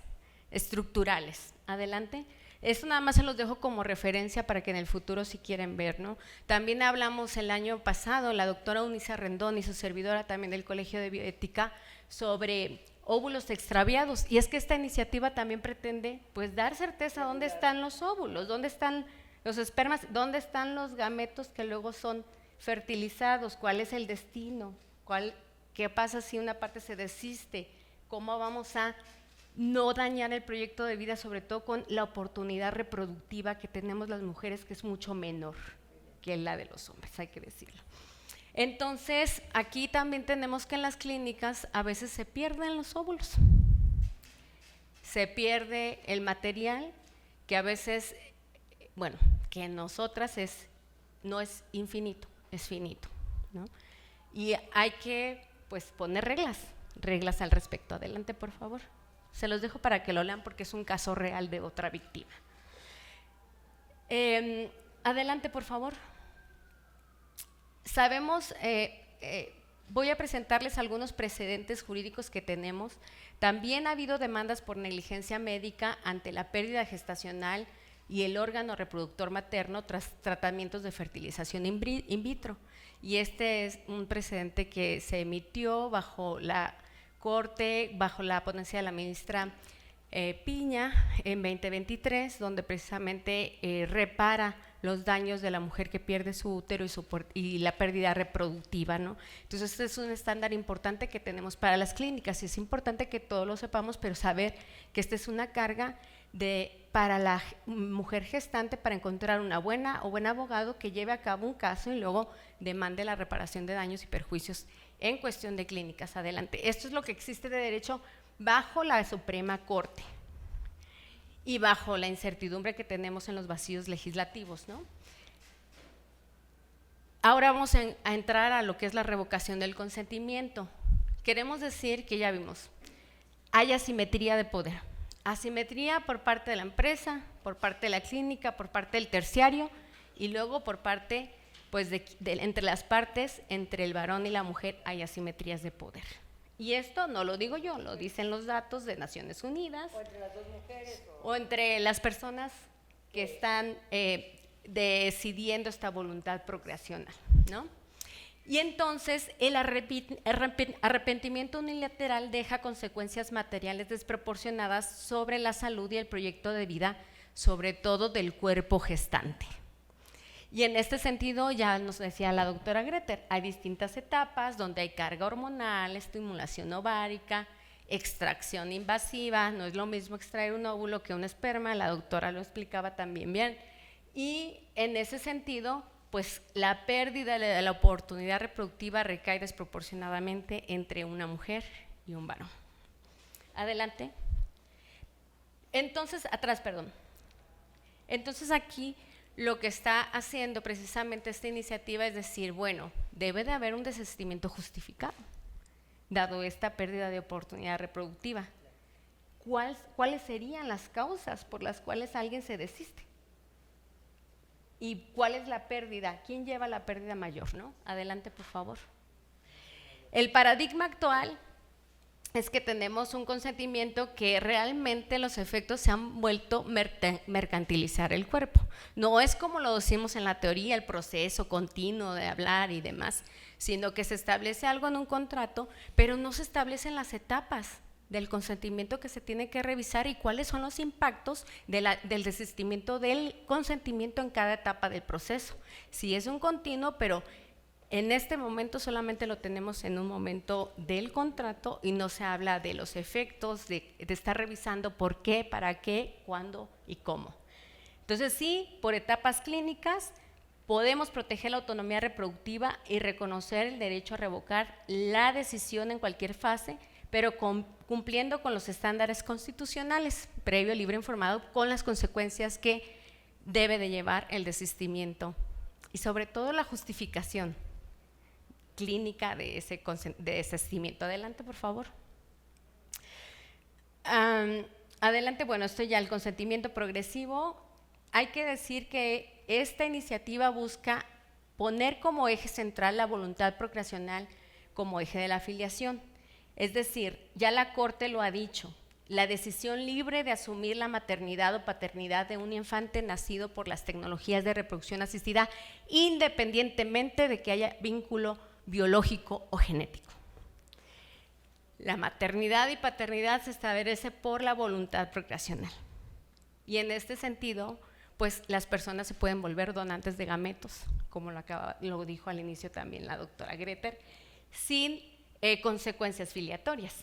estructurales. Adelante. Esto nada más se los dejo como referencia para que en el futuro si quieren ver, ¿no? También hablamos el año pasado, la doctora Unice Rendón y su servidora también del Colegio de Bioética, sobre óvulos extraviados, y es que esta iniciativa también pretende pues dar certeza dónde están los óvulos, dónde están los espermas, dónde están los gametos que luego son fertilizados, cuál es el destino, qué pasa si una parte se desiste, cómo vamos a no dañar el proyecto de vida, sobre todo con la oportunidad reproductiva que tenemos las mujeres, que es mucho menor que la de los hombres, hay que decirlo. Entonces, aquí también tenemos que en las clínicas a veces se pierden los óvulos, se pierde el material que a veces, bueno, que en nosotras no es infinito, es finito, ¿no? Y hay que pues poner reglas al respecto. Adelante, por favor. Se los dejo para que lo lean porque es un caso real de otra víctima. Adelante, por favor. Sabemos, voy a presentarles algunos precedentes jurídicos que tenemos. También ha habido demandas por negligencia médica ante la pérdida gestacional y el órgano reproductor materno tras tratamientos de fertilización in vitro. Y este es un precedente que se emitió bajo la Corte, bajo la ponencia de la ministra Piña en 2023, donde precisamente repara los daños de la mujer que pierde su útero y la pérdida reproductiva, ¿no? Entonces, este es un estándar importante que tenemos para las clínicas y es importante que todos lo sepamos, pero saber que esta es una carga para la mujer gestante para encontrar una buena o buen abogado que lleve a cabo un caso y luego demande la reparación de daños y perjuicios en cuestión de clínicas. Adelante. Esto es lo que existe de derecho bajo la Suprema Corte y bajo la incertidumbre que tenemos en los vacíos legislativos, ¿no? Ahora vamos a entrar a lo que es la revocación del consentimiento. Queremos decir que ya vimos, hay asimetría de poder. Asimetría por parte de la empresa, por parte de la clínica, por parte del terciario y luego por parte, pues entre las partes, entre el varón y la mujer hay asimetrías de poder. Y esto no lo digo yo, lo dicen los datos de Naciones Unidas. O entre las dos mujeres. O entre las personas que están decidiendo esta voluntad procreacional, ¿no? Y entonces el arrepentimiento unilateral deja consecuencias materiales desproporcionadas sobre la salud y el proyecto de vida, sobre todo del cuerpo gestante. Y en este sentido, ya nos decía la doctora Greter, hay distintas etapas donde hay carga hormonal, estimulación ovárica, extracción invasiva, no es lo mismo extraer un óvulo que un esperma, la doctora lo explicaba también bien. Y en ese sentido, pues la pérdida de la oportunidad reproductiva recae desproporcionadamente entre una mujer y un varón. Adelante. Entonces, atrás, perdón. Entonces aquí lo que está haciendo precisamente esta iniciativa es decir, bueno, debe de haber un desistimiento justificado, dado esta pérdida de oportunidad reproductiva. ¿Cuáles serían las causas por las cuales alguien se desiste? ¿Y cuál es la pérdida? ¿Quién lleva la pérdida mayor, no? Adelante, por favor. El paradigma actual es que tenemos un consentimiento que realmente los efectos se han vuelto mercantilizar el cuerpo. No es como lo decimos en la teoría, el proceso continuo de hablar y demás, sino que se establece algo en un contrato, pero no se establecen las etapas del consentimiento que se tiene que revisar y cuáles son los impactos del desistimiento del consentimiento en cada etapa del proceso. Sí es un continuo, pero en este momento solamente lo tenemos en un momento del contrato y no se habla de los efectos, de estar revisando por qué, para qué, cuándo y cómo. Entonces sí, por etapas clínicas podemos proteger la autonomía reproductiva y reconocer el derecho a revocar la decisión en cualquier fase, pero cumpliendo con los estándares constitucionales, previo, libre, informado, con las consecuencias que debe de llevar el desistimiento y sobre todo la justificación clínica de ese desistimiento. Adelante, por favor. Adelante, bueno, esto ya el consentimiento progresivo. Hay que decir que esta iniciativa busca poner como eje central la voluntad procreacional como eje de la filiación. Es decir, ya la Corte lo ha dicho, la decisión libre de asumir la maternidad o paternidad de un infante nacido por las tecnologías de reproducción asistida, independientemente de que haya vínculo biológico o genético. La maternidad y paternidad se establece por la voluntad procreacional. Y en este sentido, pues las personas se pueden volver donantes de gametos, como lo dijo al inicio también la doctora Greter, sin consecuencias filiatorias.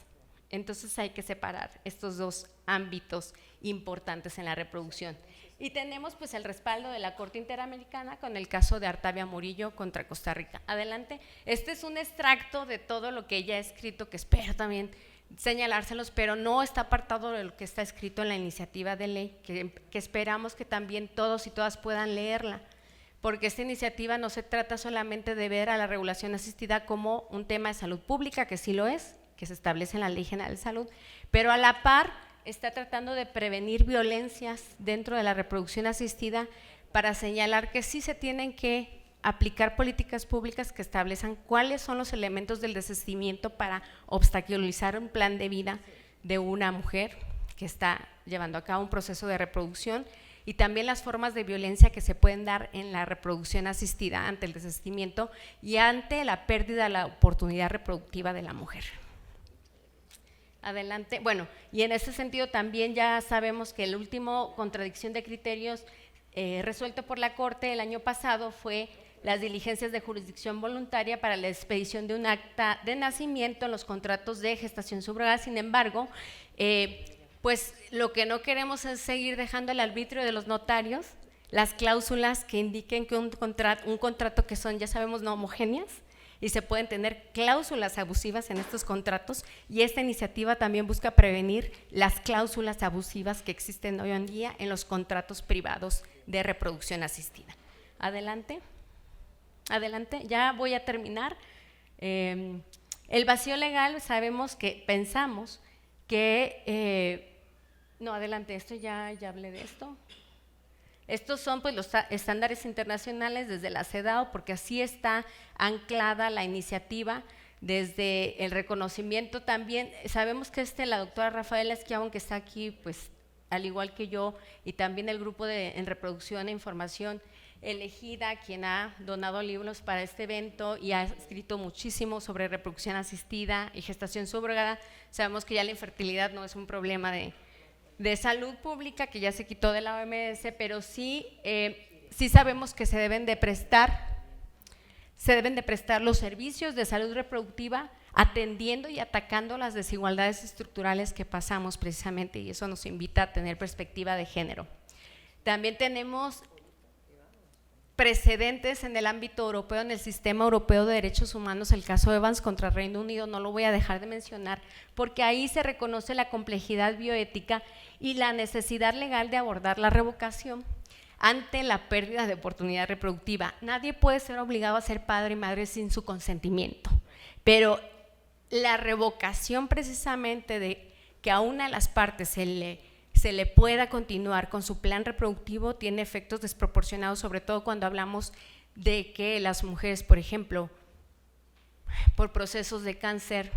Entonces hay que separar estos dos ámbitos importantes en la reproducción. Y tenemos pues el respaldo de la Corte Interamericana con el caso de Artavia Murillo contra Costa Rica. Adelante. Este es un extracto de todo lo que ella ha escrito, que espero también señalárselos, pero no está apartado de lo que está escrito en la iniciativa de ley, que esperamos que también todos y todas puedan leerla, porque esta iniciativa no se trata solamente de ver a la regulación asistida como un tema de salud pública, que sí lo es, que se establece en la Ley General de Salud, pero a la par está tratando de prevenir violencias dentro de la reproducción asistida para señalar que sí se tienen que aplicar políticas públicas que establezcan cuáles son los elementos del desistimiento para obstaculizar un plan de vida de una mujer que está llevando a cabo un proceso de reproducción, y también las formas de violencia que se pueden dar en la reproducción asistida ante el desistimiento y ante la pérdida de la oportunidad reproductiva de la mujer. Adelante. Bueno, y en ese sentido también ya sabemos que el último contradicción de criterios resuelto por la Corte el año pasado fue las diligencias de jurisdicción voluntaria para la expedición de un acta de nacimiento en los contratos de gestación subrogada. Sin embargo, pues lo que no queremos es seguir dejando al arbitrio de los notarios las cláusulas que indiquen que un contrato que son, ya sabemos, no homogéneas, y se pueden tener cláusulas abusivas en estos contratos, y esta iniciativa también busca prevenir las cláusulas abusivas que existen hoy en día en los contratos privados de reproducción asistida. Adelante. Adelante, ya voy a terminar. El vacío legal, pensamos que, no, adelante, esto ya hablé de esto. Estos son pues los estándares internacionales desde la CEDAW, porque así está anclada la iniciativa desde el reconocimiento también. Sabemos que la doctora Rafaela Esquiabón, que está aquí, pues al igual que yo, y también el grupo en reproducción e información elegida, quien ha donado libros para este evento y ha escrito muchísimo sobre reproducción asistida y gestación subrogada. Sabemos que ya la infertilidad no es un problema de salud pública, que ya se quitó de la OMS, pero sí sabemos que se deben de prestar los servicios de salud reproductiva atendiendo y atacando las desigualdades estructurales que pasamos precisamente, y eso nos invita a tener perspectiva de género. También tenemos precedentes en el ámbito europeo, en el Sistema Europeo de Derechos Humanos, el caso Evans contra Reino Unido, no lo voy a dejar de mencionar, porque ahí se reconoce la complejidad bioética y la necesidad legal de abordar la revocación ante la pérdida de oportunidad reproductiva. Nadie puede ser obligado a ser padre y madre sin su consentimiento, pero la revocación precisamente de que a una de las partes se se le pueda continuar con su plan reproductivo tiene efectos desproporcionados, sobre todo cuando hablamos de que las mujeres, por ejemplo, por procesos de cáncer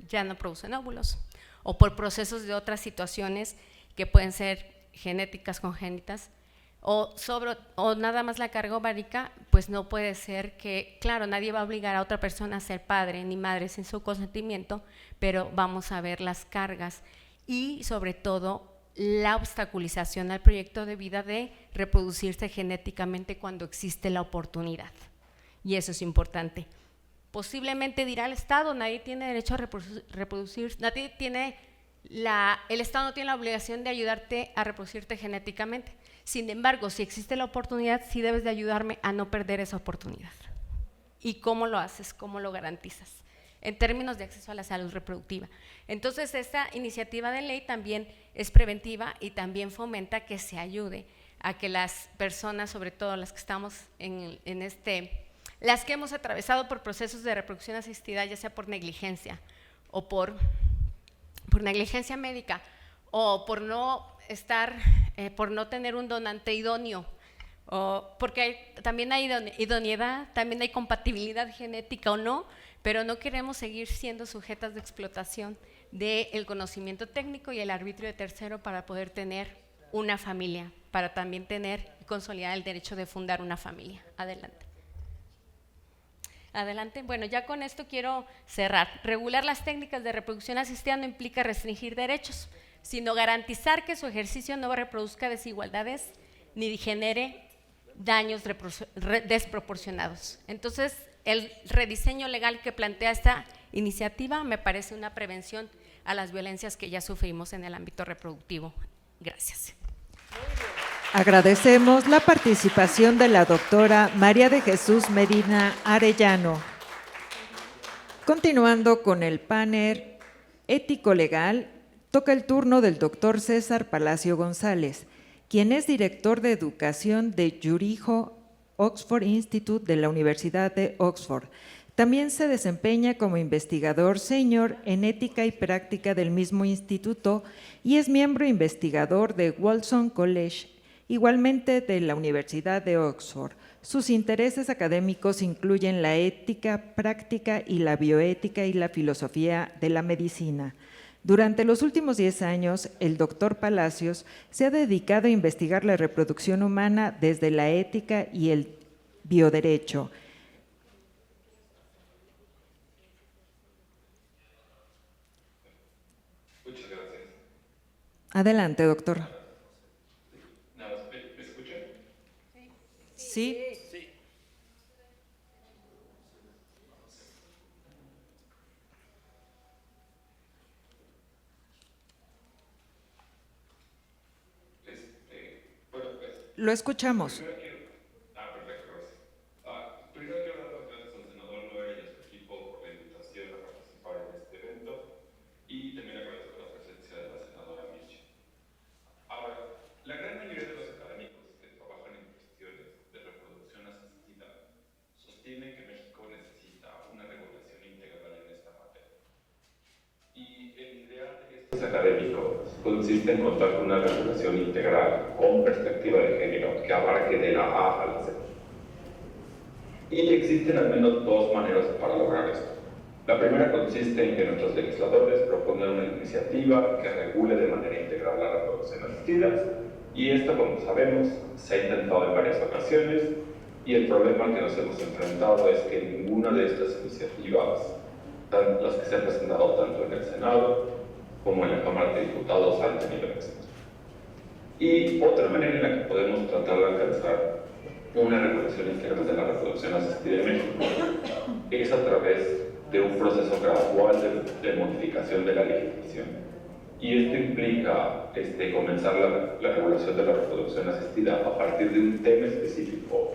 ya no producen óvulos, o por procesos de otras situaciones que pueden ser genéticas congénitas, o nada más la carga ovárica, pues no puede ser que, claro, nadie va a obligar a otra persona a ser padre ni madre sin su consentimiento, pero vamos a ver las cargas y sobre todo la obstaculización al proyecto de vida de reproducirse genéticamente cuando existe la oportunidad, y eso es importante. Posiblemente dirá el Estado, nadie tiene derecho a reproducir, el Estado no tiene la obligación de ayudarte a reproducirte genéticamente. Sin embargo, si existe la oportunidad, sí debes de ayudarme a no perder esa oportunidad. ¿Y cómo lo haces? ¿Cómo lo garantizas? En términos de acceso a la salud reproductiva. Entonces, esta iniciativa de ley también es preventiva y también fomenta que se ayude a que las personas, sobre todo las que estamos las que hemos atravesado por procesos de reproducción asistida, ya sea por negligencia o por negligencia médica o por no tener un donante idóneo, o porque también hay idoneidad, también hay compatibilidad genética o no, pero no queremos seguir siendo sujetas de explotación del conocimiento técnico y el arbitrio de tercero para poder tener una familia, para también tener y consolidar el derecho de fundar una familia. Adelante. Adelante. Bueno, ya con esto quiero cerrar. Regular las técnicas de reproducción asistida no implica restringir derechos, sino garantizar que su ejercicio no reproduzca desigualdades ni genere daños desproporcionados. Entonces, el rediseño legal que plantea esta iniciativa me parece una prevención a las violencias que ya sufrimos en el ámbito reproductivo. Gracias. Agradecemos la participación de la doctora María de Jesús Medina Arellano. Continuando con el panel ético-legal, toca el turno del doctor César Palacio González, quien es director de educación de Jurijo Oxford Institute de la Universidad de Oxford. También se desempeña como investigador senior en ética y práctica del mismo instituto y es miembro investigador de Wolfson College, igualmente de la Universidad de Oxford. Sus intereses académicos incluyen la ética práctica y la bioética y la filosofía de la medicina. Durante los últimos 10 años, el doctor Palacios se ha dedicado a investigar la reproducción humana desde la ética y el bioderecho. Muchas gracias. Adelante, doctor. ¿Me escuchan? Sí. Bueno, pues, Lo escuchamos. perfecto, gracias. Primero quiero dar las gracias al senador Loera y a su equipo por la invitación a participar en este evento y también agradezco la presencia de la senadora Michi. Ahora, la gran mayoría de los académicos que trabajan en cuestiones de reproducción asistida sostienen que México necesita una regulación integral en esta materia. Y el ideal de estos académicos consiste en contar con una regulación integral con perspectiva de género que abarque de la A a la Z. Y existen al menos dos maneras para lograr esto. La primera consiste en que nuestros legisladores propongan una iniciativa que regule de manera integral la reproducción asistida, y esto, como sabemos, se ha intentado en varias ocasiones, y el problema al que nos hemos enfrentado es que ninguna de estas iniciativas, las que se han presentado tanto en el Senado como en la Cámara de Diputados, han tenido éxito. Y otra manera en la que podemos tratar de alcanzar una regulación integral de la reproducción asistida en México es a través de un proceso gradual de modificación de la legislación. Y esto implica comenzar la regulación de la reproducción asistida a partir de un tema específico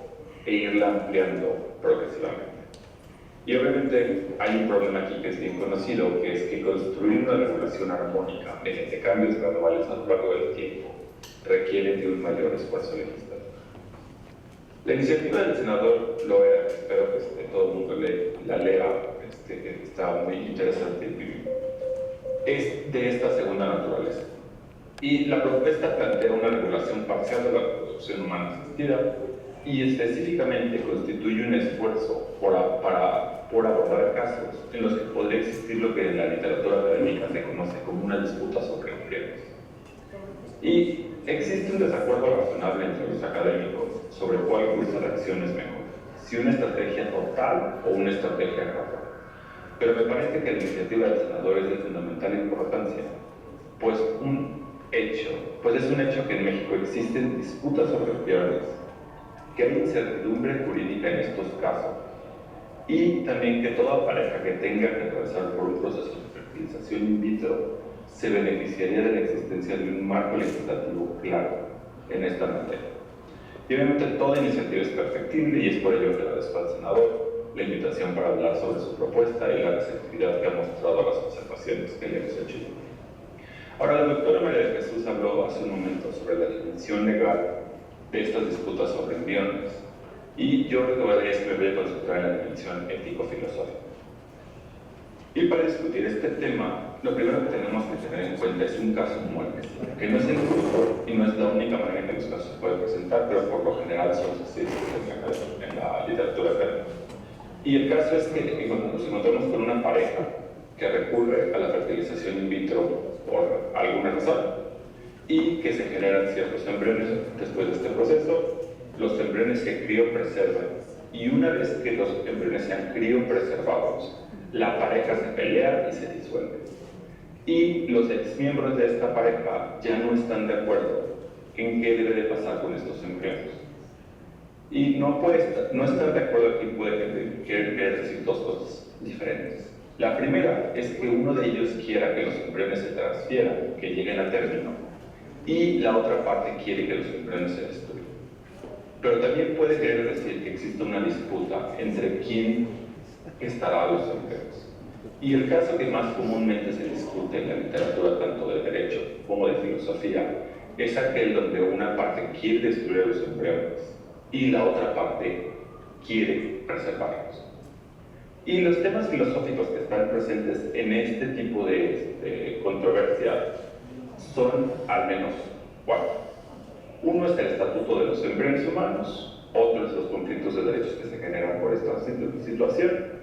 e irla ampliando progresivamente. Y obviamente hay un problema aquí que es bien conocido, que es que construir una regulación armónica mediante cambios graduales a lo largo del tiempo requiere de un mayor esfuerzo legislativo. La iniciativa del senador Loera, espero que todo el mundo la lea, está muy interesante, es de esta segunda naturaleza. Y la propuesta plantea una regulación parcial de la reproducción humana asistida y específicamente constituye un esfuerzo por abordar casos en los que podría existir lo que en la literatura académica se conoce como una disputa sobre embriones. Y existe un desacuerdo razonable entre los académicos sobre cuál curso de acción es mejor, si una estrategia total o una estrategia gradual. Pero me parece que la iniciativa del senador es de fundamental importancia, pues es un hecho que en México existen disputas sobre embriones, que hay incertidumbre jurídica en estos casos, y también que toda pareja que tenga que atravesar por un proceso de fertilización in vitro se beneficiaría de la existencia de un marco legislativo claro en esta materia. Y obviamente toda iniciativa es perfectible y es por ello que agradezco al senador la invitación para hablar sobre su propuesta y la receptividad que ha mostrado a las observaciones que le hemos hecho. Ahora, la doctora María de Jesús habló hace un momento sobre la definición legal de estas disputas sobre embriones, y yo lo que voy a decir es que me voy a concentrar en la dimensión ético-filosófica. Y para discutir este tema, lo primero que tenemos que tener en cuenta es un caso muerte, que no es el único y no es la única manera en que los casos se pueden presentar, pero por lo general son así en la literatura académica. Y el caso es que nos encontramos con una pareja que recurre a la fertilización in vitro por alguna razón y que se generan ciertos embriones después de este proceso. Los embriones se criopreservan y una vez que los embriones sean criopreservados, la pareja se pelea y se disuelve. Y los exmiembros de esta pareja ya no están de acuerdo en qué debe de pasar con estos embriones. Y no estar de acuerdo aquí puede querer decir dos cosas diferentes. La primera es que uno de ellos quiera que los embriones se transfieran, que lleguen a término, y la otra parte quiere que los embriones se destruyan. Pero también puede querer decir que existe una disputa entre quién estará los embriones. Y el caso que más comúnmente se discute en la literatura, tanto de derecho como de filosofía, es aquel donde una parte quiere destruir los embriones y la otra parte quiere preservarlos. Y los temas filosóficos que están presentes en este tipo de controversia son al menos 4. Uno es el estatuto de los embriones humanos, otro es los conflictos de derechos que se generan por esta situación,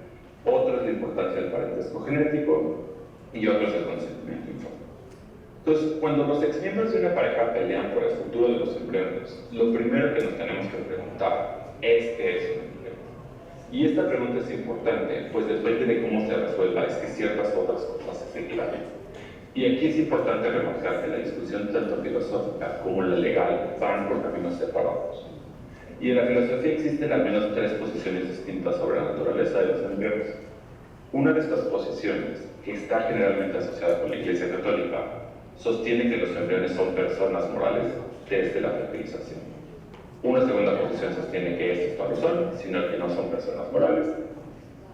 otro es la importancia del parentesco genético y otro es el consentimiento informe. Entonces, cuando los exmiembros de una pareja pelean por el futuro de los embriones, lo primero que nos tenemos que preguntar es qué es un embrión. Y esta pregunta es importante, pues depende de cómo se resuelva, es que ciertas otras cosas se equivalen. Y aquí es importante remarcar que la discusión tanto filosófica como la legal van por caminos separados. Y en la filosofía existen al menos 3 posiciones distintas sobre la naturaleza de los embriones. Una de estas posiciones, que está generalmente asociada con la Iglesia Católica, sostiene que los embriones son personas morales desde la fertilización. Una segunda posición sostiene que estos no lo son, sino que no son personas morales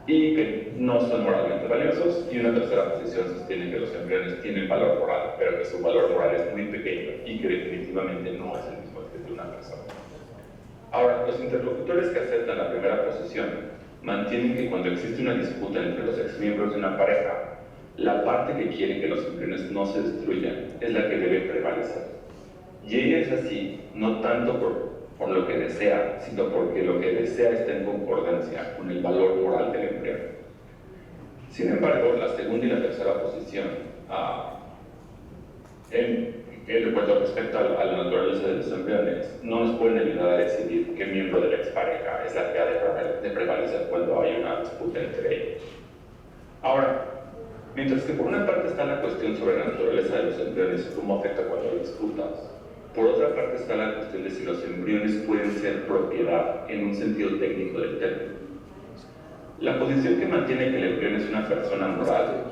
y que no son moralmente valiosos, y una tercera posición sostiene que los embriones tienen valor moral, pero que su valor moral es muy pequeño y que definitivamente no es el mismo que el de una persona. Ahora, los interlocutores que aceptan la primera posición mantienen que cuando existe una disputa entre los exmiembros de una pareja, la parte que quiere que los embriones no se destruyan es la que debe prevalecer. Y ella es así, no tanto por lo que desea, sino porque lo que desea está en concordancia con el valor moral del embrión. Sin embargo, la segunda y la tercera posición, respecto a la naturaleza de los embriones, no nos pueden ayudar a decidir qué miembro de la expareja es la que ha de prevalecer cuando hay una disputa entre ellos. Ahora, mientras que por una parte está la cuestión sobre la naturaleza de los embriones y cómo afecta cuando hay disputas, por otra parte está la cuestión de si los embriones pueden ser propiedad en un sentido técnico del término. La posición que mantiene que el embrión es una persona moral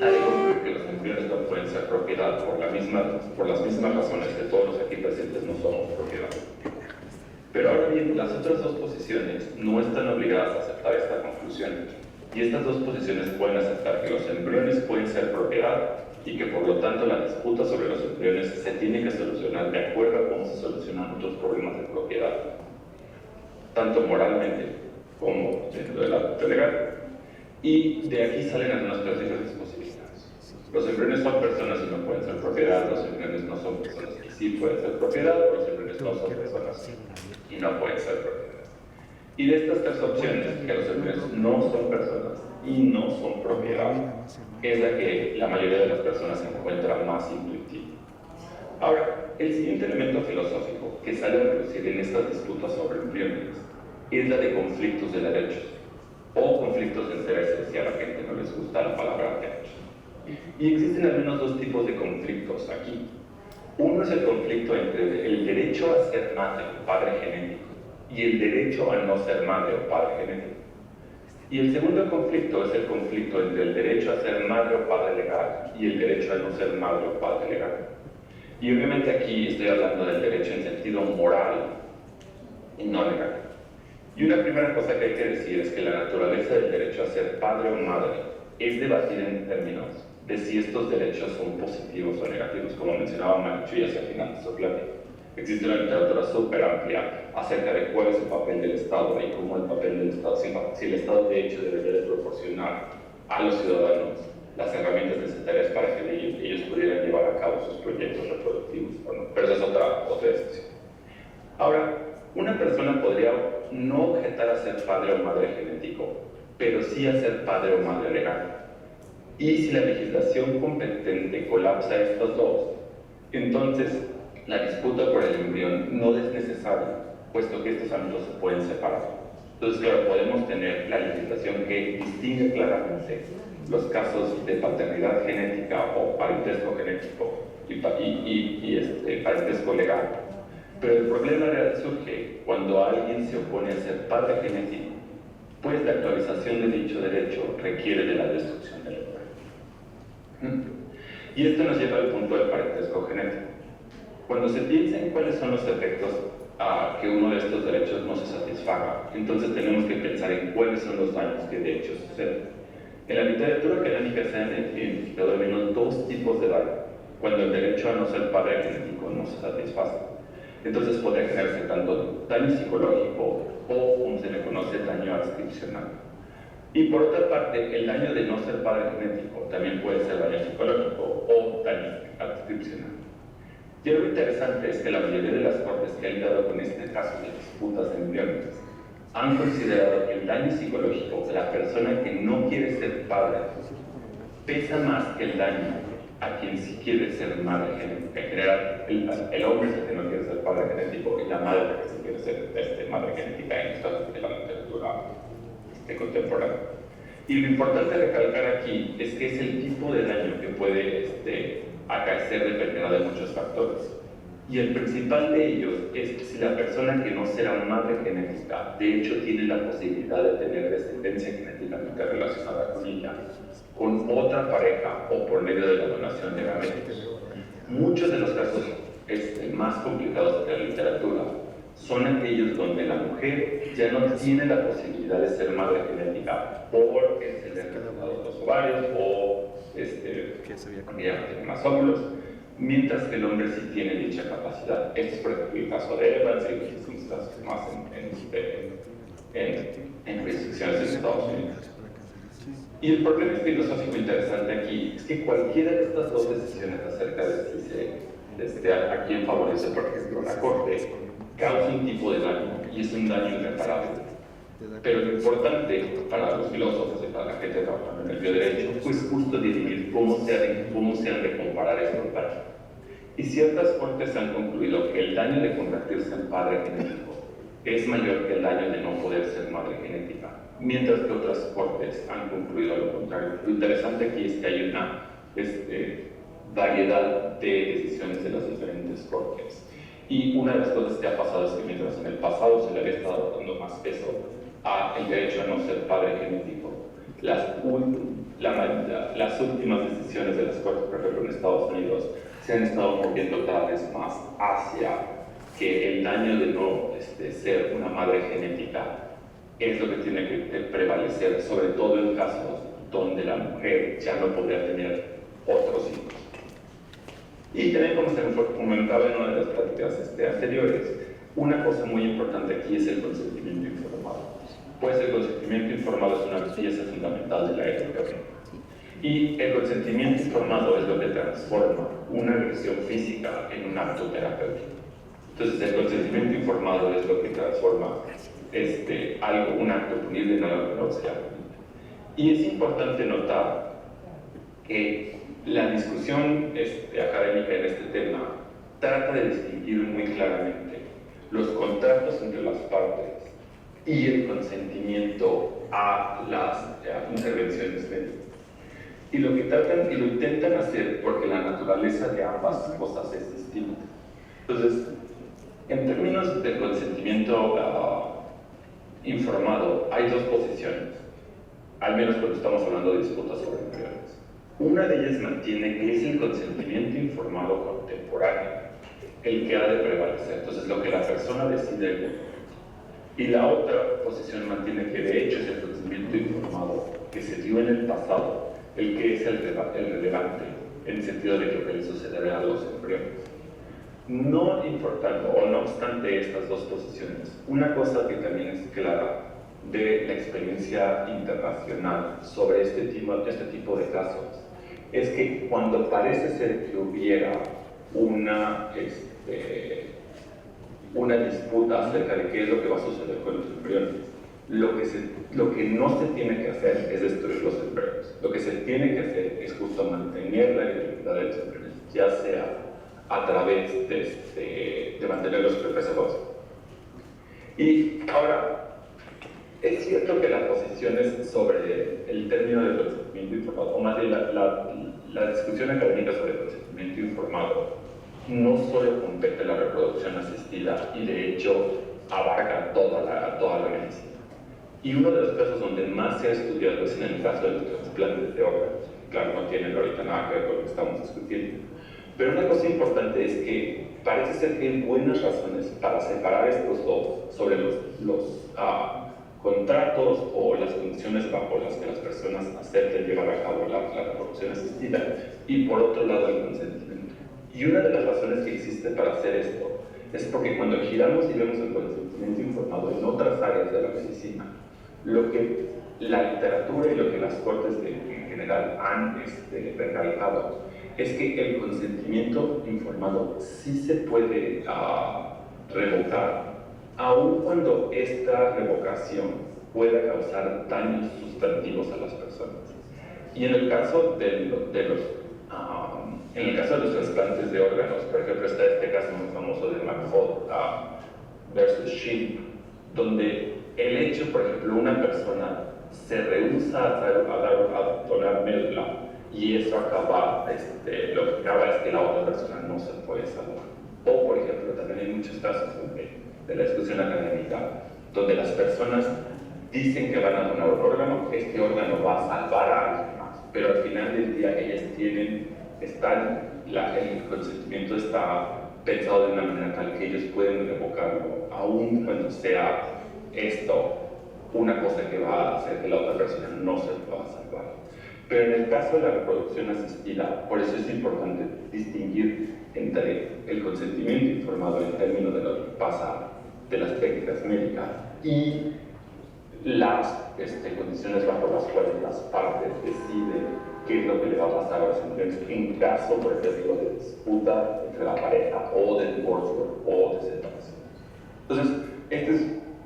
ha de concluir que los embriones no pueden ser propiedad por las mismas razones que todos los aquí presentes no somos propiedad. Pero ahora bien, las otras 2 posiciones no están obligadas a aceptar esta conclusión, y estas 2 posiciones pueden aceptar que los embriones pueden ser propiedad y que por lo tanto la disputa sobre los embriones se tiene que solucionar de acuerdo a cómo se solucionan otros problemas de propiedad, tanto moralmente como dentro del ámbito legal. Y de aquí salen algunas clases de posibilidades. Los embriones son personas y no pueden ser propiedad, los embriones no son personas y sí pueden ser propiedad, los embriones no son personas y no pueden ser propiedad. Y de estas tres opciones, que los embriones no son personas y no son propiedad, es la que la mayoría de las personas encuentra más intuitiva. Ahora, el siguiente elemento filosófico que sale a relucir en estas disputas sobre embriones es la de conflictos de derechos o conflictos de intereses, si a la gente no les gusta la palabra derechos. Y existen al menos dos tipos de conflictos aquí. Uno es el conflicto entre el derecho a ser madre o padre genético y el derecho a no ser madre o padre genético. Y el segundo conflicto es el conflicto entre el derecho a ser madre o padre legal y el derecho a no ser madre o padre legal. Y obviamente aquí estoy hablando del derecho en sentido moral y no legal. Y una primera cosa que hay que decir es que la naturaleza del derecho a ser padre o madre es debatir en términos de si estos derechos son positivos o negativos, como mencionaba Marichuy hacia el final de su plática. Existe una literatura súper amplia acerca de cuál es el papel del Estado y cómo el papel del Estado, si el Estado de hecho debería de proporcionar a los ciudadanos las herramientas necesarias para que ellos pudieran llevar a cabo sus proyectos reproductivos o no. Pero esa es otra discusión. Ahora, una persona podría no objetar a ser padre o madre genético, pero sí a ser padre o madre legal. Y si la legislación competente colapsa estos dos, entonces la disputa por el embrión no es necesaria, puesto que estos ámbitos se pueden separar. Entonces, claro, podemos tener la legislación que distingue claramente los casos de paternidad genética o parentesco genético y parentesco legal. Pero el problema real surge cuando alguien se opone a ser padre genético, pues la actualización de dicho derecho requiere de la destrucción del embrión. Y esto nos lleva al punto del parentesco genético. Cuando se piensa en cuáles son los efectos a que uno de estos derechos no se satisfaga, entonces tenemos que pensar en cuáles son los daños que de hecho suceden. En la literatura académica se han identificado al menos dos tipos de daño cuando el derecho a no ser padre genético no se satisface. Entonces podría generarse tanto daño psicológico o, se le conoce, daño adscripcional. Y por otra parte, el daño de no ser padre genético también puede ser daño psicológico o daño adscripcional. Y algo interesante es que la mayoría de las cortes que han lidiado con este caso de disputas de embriones han considerado que el daño psicológico de la persona que no quiere ser padre pesa más que el daño a quien sí quiere ser madre genética. En general, el hombre es el que no quiere ser padre genético y la madre es la que sí quiere ser madre genética en esta de la literatura contemporánea. Y lo importante recalcar aquí es que es el tipo de daño que puede acaecer dependiendo de muchos factores. Y el principal de ellos es que si la persona que no será madre genética, de hecho tiene la posibilidad de tener descendencia genéticamente relacionada con ella, con otra pareja o por medio de la donación de gametos. Muchos de los casos más complicados de la literatura son aquellos donde la mujer ya no tiene la posibilidad de ser madre genética porque se le han retirado los ovarios o ya no tiene más óvulos, mientras que el hombre sí tiene dicha capacidad. Este es por ejemplo el caso de Evans y muchísimos casos más en jurisdicciones de Estados Unidos. Y el problema filosófico interesante aquí es que cualquiera de estas dos decisiones acerca de a quién favorece, por ejemplo, la corte, causa un tipo de daño y es un daño irreparable. Pero lo importante para los filósofos y para la gente trabajando en el bioderecho es justo dirimir cómo se han de comparar estos daños. Y ciertas cortes han concluido que el daño de convertirse en padre genético es mayor que el daño de no poder ser madre genética, mientras que otras cortes han concluido lo contrario. Lo interesante aquí es que hay una variedad de decisiones de las diferentes cortes. Y una de las cosas que ha pasado es que mientras en el pasado se le había estado dando más peso al derecho a no ser padre genético, las últimas decisiones de las cortes, por ejemplo en Estados Unidos, se han estado moviendo cada vez más hacia que el daño de no ser una madre genética es lo que tiene que prevalecer, sobre todo en casos donde la mujer ya no podría tener otros hijos. Y también, como se comentaba en una de las pláticas anteriores, una cosa muy importante aquí es el consentimiento informado. Pues el consentimiento informado es una pieza fundamental de la ética. Y el consentimiento informado es lo que transforma una agresión física en un acto terapéutico. Entonces, el consentimiento informado es lo que transforma un acto punible en algo que no sea punible. Y es importante notar que la discusión académica en este tema trata de distinguir muy claramente los contratos entre las partes y el consentimiento a las intervenciones médicas. Y lo que tratan y lo intentan hacer porque la naturaleza de ambas cosas es distinta. Entonces, en términos del consentimiento informado, hay dos posiciones, al menos cuando estamos hablando de disputas sobre embriones. Una de ellas mantiene que es el consentimiento informado contemporáneo el que ha de prevalecer, entonces lo que la persona decide. Y la otra posición mantiene que de hecho es el consentimiento informado que se dio en el pasado el que es el relevante, en el sentido de que lo que le sucederá a los embriones. No importando, o no obstante estas dos posiciones, una cosa que también es clara de la experiencia internacional sobre este tipo de casos es que cuando parece ser que hubiera una disputa acerca de qué es lo que va a suceder con los embriones, lo que no se tiene que hacer es destruir los embriones. Lo que se tiene que hacer es justo mantener la integridad de los embriones, ya sea a través de mantenerlos preservados. Y ahora, es cierto que las posiciones sobre el término de consentimiento informado, o más bien la discusión académica sobre el consentimiento informado, no solo compete la reproducción asistida y de hecho abarca toda la medicina. Y uno de los casos donde más se ha estudiado es en el caso de los trasplantes de órganos. Claro, no tienen ahorita nada que ver con lo que estamos discutiendo. Pero una cosa importante es que parece ser que hay buenas razones para separar estos dos sobre los contratos o las condiciones bajo las que las personas acepten llevar a cabo la reproducción asistida y por otro lado el consentimiento. Y una de las razones que existe para hacer esto es porque cuando giramos y vemos el consentimiento informado en otras áreas de la medicina, lo que la literatura y lo que las cortes en general han recalcado es que el consentimiento informado sí se puede revocar, aun cuando esta revocación pueda causar daños sustantivos a las personas. Y en el caso de los trasplantes de órganos, por ejemplo, está este caso muy famoso de McFaul versus Shin, donde el hecho, por ejemplo, una persona se rehúsa a donar médula y eso acaba, lo que acaba es que la otra persona no se puede salvar. O, por ejemplo, también hay muchos casos de la discusión académica donde las personas dicen que van a donar un órgano, este órgano va a salvar a alguien más, pero al final del día ellas el consentimiento está pensado de una manera tal que ellos pueden revocarlo, aun cuando sea esto una cosa que va a hacer que la otra persona no se pueda salvar. Pero en el caso de la reproducción asistida, por eso es importante distinguir entre el consentimiento informado en términos de lo que pasa de las técnicas médicas y las condiciones bajo las cuales las partes deciden qué es lo que le va a pasar a los embriones en caso, por ejemplo, de disputa entre la pareja o de divorcio o de separación. Entonces, este es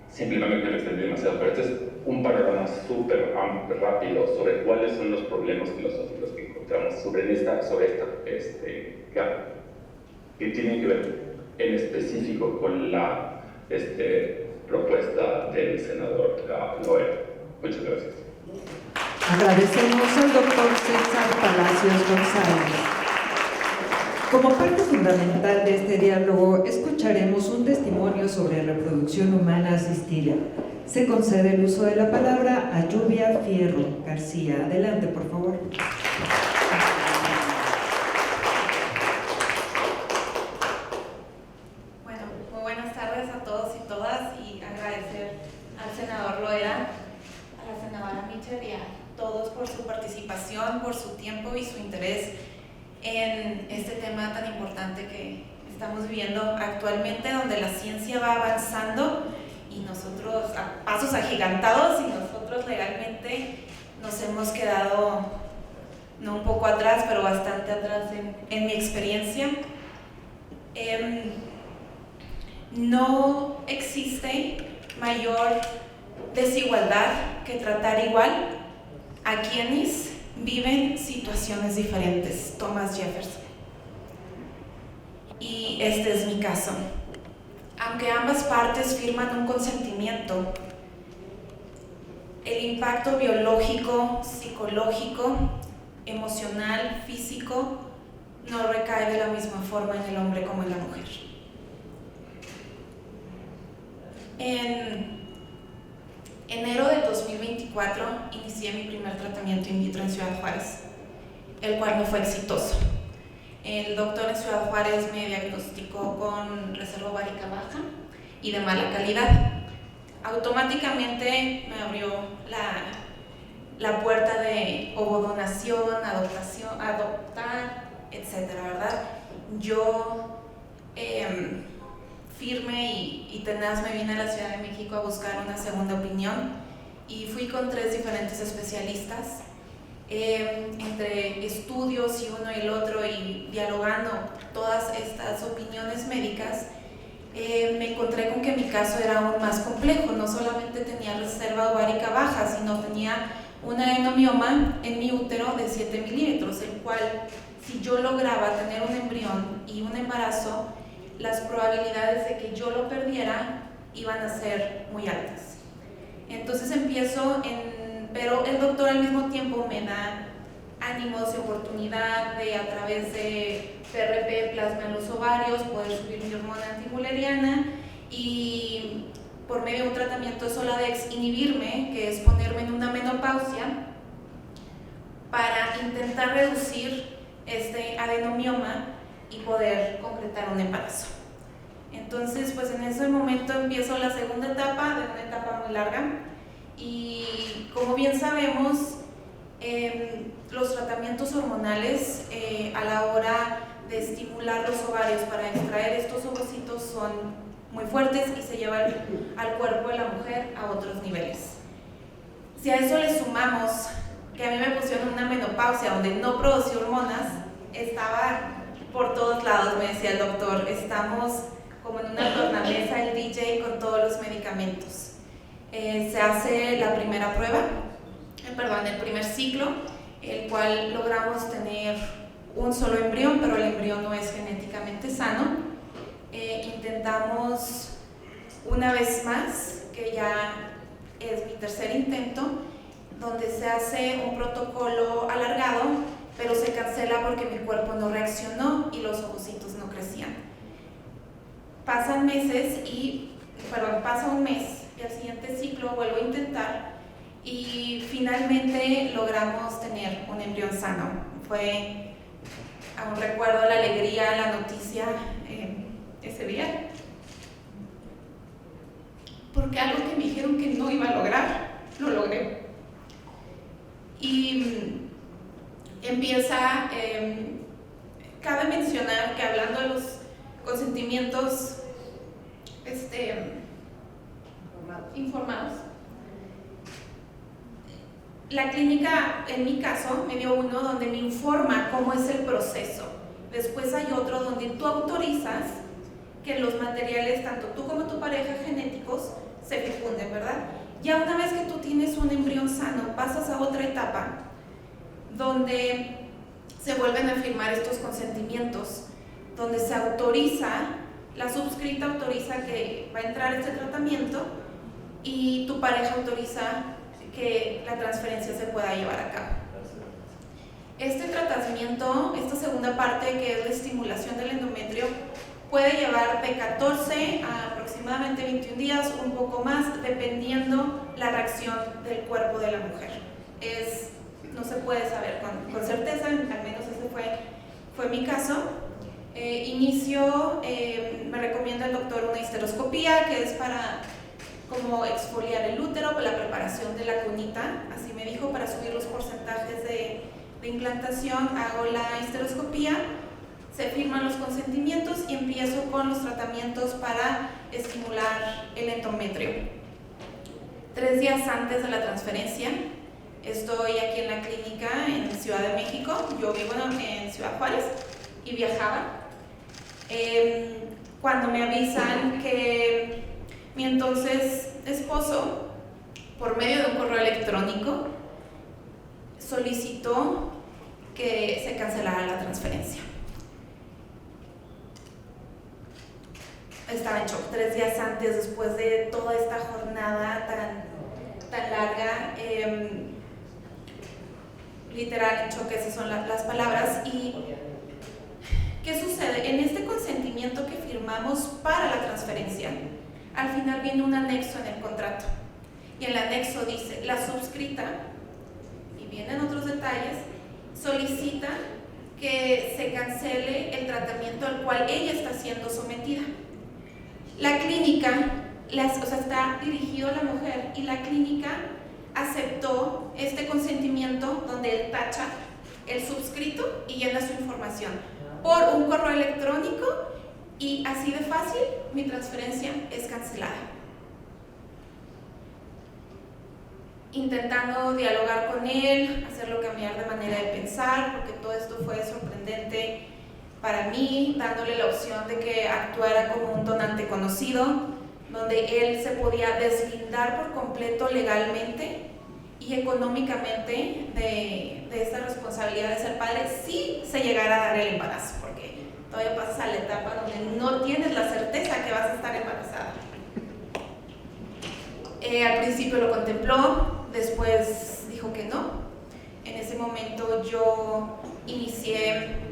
simplemente me extendí demasiado, pero este es un panorama súper rápido sobre cuáles son los problemas filosóficos que encontramos sobre esta que tienen que ver en específico con la propuesta del senador Loera. Muchas gracias. Agradecemos al doctor César Palacios González. Como parte fundamental de este diálogo, escucharemos un testimonio sobre reproducción humana asistida. Se concede el uso de la palabra a Lluvia Fierro García. Adelante, por favor. Bueno, muy buenas tardes a todos y todas y agradecer al senador Loera, a la senadora Mitchell y a todos por su participación, por su tiempo y su interés en este tema tan importante que estamos viviendo actualmente, donde la ciencia va avanzando y nosotros a pasos agigantados y nosotros legalmente nos hemos quedado no un poco atrás, pero bastante atrás en mi experiencia. No existe mayor desigualdad que tratar igual a quienes viven situaciones diferentes. Thomas Jefferson. Y este es mi caso. Aunque ambas partes firman un consentimiento, el impacto biológico, psicológico, emocional, físico, no recae de la misma forma en el hombre como en la mujer. En enero del 2024 inicié mi primer tratamiento in vitro en Ciudad Juárez, el cual no fue exitoso. El doctor en Ciudad Juárez me diagnosticó con reserva ovárica baja y de mala calidad. Automáticamente me abrió la puerta de ovodonación, adoptar, etcétera, ¿verdad? Yo firme y tenaz me vine a la Ciudad de México a buscar una segunda opinión y fui con 3 diferentes especialistas. Entre estudios y uno y el otro y dialogando todas estas opiniones médicas, me encontré con que mi caso era aún más complejo. No solamente tenía reserva ovárica baja, sino tenía un adenomioma en mi útero de 7 milímetros, el cual, si yo lograba tener un embrión y un embarazo, las probabilidades de que yo lo perdiera iban a ser muy altas. Entonces pero el doctor al mismo tiempo me da ánimos y oportunidad de, a través de PRP, plasma en los ovarios, poder subir mi hormona antimuleriana y por medio de un tratamiento de Soladex inhibirme, que es ponerme en una menopausia, para intentar reducir este adenomioma y poder concretar un embarazo. Entonces, pues en ese momento empiezo la segunda etapa, de una etapa muy larga, y como bien sabemos, los tratamientos hormonales a la hora de estimular los ovarios para extraer estos ovocitos son muy fuertes y se llevan al cuerpo de la mujer a otros niveles. Si a eso le sumamos que a mí me pusieron una menopausia donde no producí hormonas, estaba por todos lados, me decía el doctor, estamos como en una tornamesa el DJ con todos los medicamentos. Se hace la primera prueba, el primer ciclo, el cual logramos tener un solo embrión, pero el embrión no es genéticamente sano. Intentamos una vez más, que ya es mi tercer intento, donde se hace un protocolo alargado, pero se cancela porque mi cuerpo no reaccionó y los ovocitos no crecían. Pasa un mes y al siguiente ciclo vuelvo a intentar y finalmente logramos tener un embrión sano. Aún recuerdo la alegría, la noticia ese día, porque algo que me dijeron que no iba a lograr, lo logré. Y cabe mencionar que hablando de los consentimientos informados, la clínica, en mi caso, me dio uno donde me informa cómo es el proceso. Después hay otro donde tú autorizas que los materiales, tanto tú como tu pareja genéticos, se fecunden, ¿verdad? Ya una vez que tú tienes un embrión sano, pasas a otra etapa donde se vuelven a firmar estos consentimientos, donde se autoriza, la subscrita autoriza que va a entrar este tratamiento y tu pareja autoriza que la transferencia se pueda llevar a cabo. Este tratamiento, esta segunda parte, que es la estimulación del endometrio, puede llevar de 14 a aproximadamente 21 días, un poco más, dependiendo la reacción del cuerpo de la mujer. No se puede saber con certeza, al menos ese fue mi caso. Me recomienda el doctor una histeroscopía, que es para como exfoliar el útero, para la preparación de la cunita, así me dijo, para subir los porcentajes de implantación. Hago la histeroscopía, se firman los consentimientos y empiezo con los tratamientos para estimular el endometrio. 3 días antes de la transferencia, Estoy aquí en la clínica en Ciudad de México. Yo vivo en Ciudad Juárez y viajaba. Cuando me avisan que mi entonces esposo, por medio de un correo electrónico, solicitó que se cancelara la transferencia. Estaba en shock 3 días antes, después de toda esta jornada tan larga, literal en shock, esas son las palabras. ¿Y qué sucede? En este consentimiento que firmamos para la transferencia, al final viene un anexo en el contrato, y el anexo dice: la suscrita, y vienen otros detalles, solicita que se cancele el tratamiento al cual ella está siendo sometida. La clínica, está dirigido a la mujer, y la clínica aceptó este consentimiento donde él tacha el suscrito y llena su información por un correo electrónico, y así de fácil mi transferencia es cancelada. Intentando dialogar con él, hacerlo cambiar de manera de pensar, porque todo esto fue sorprendente para mí, dándole la opción de que actuara como un donante conocido, donde él se podía deslindar por completo legalmente y económicamente de esta responsabilidad de ser padre si se llegara a dar el embarazo, porque todavía pasas a la etapa donde no tienes la certeza que vas a estar embarazada. Al principio lo contempló, después dijo que no. En ese momento yo inicié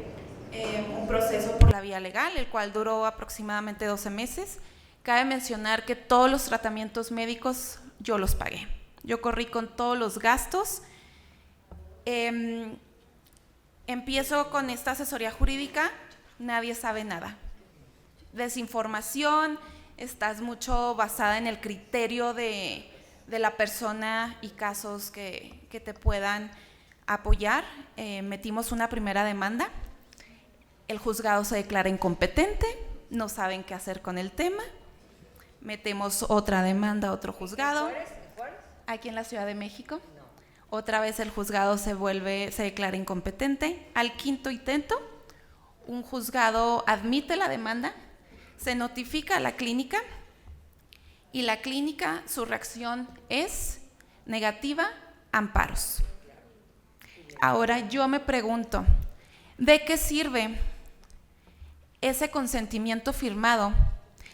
un proceso por la vía legal, el cual duró aproximadamente 12 meses. Cabe mencionar que todos los tratamientos médicos yo los pagué. Yo corrí con todos los gastos. Empiezo con esta asesoría jurídica, nadie sabe nada. Desinformación, estás mucho basada en el criterio de la persona y casos que te puedan apoyar. Metimos una primera demanda. El juzgado se declara incompetente, no saben qué hacer con el tema. Metemos otra demanda a otro juzgado. Aquí en la Ciudad de México. Otra vez el juzgado se declara incompetente. Al quinto intento, un juzgado admite la demanda, se notifica a la clínica, y la clínica, su reacción es negativa, amparos. Ahora yo me pregunto, ¿de qué sirve ese consentimiento firmado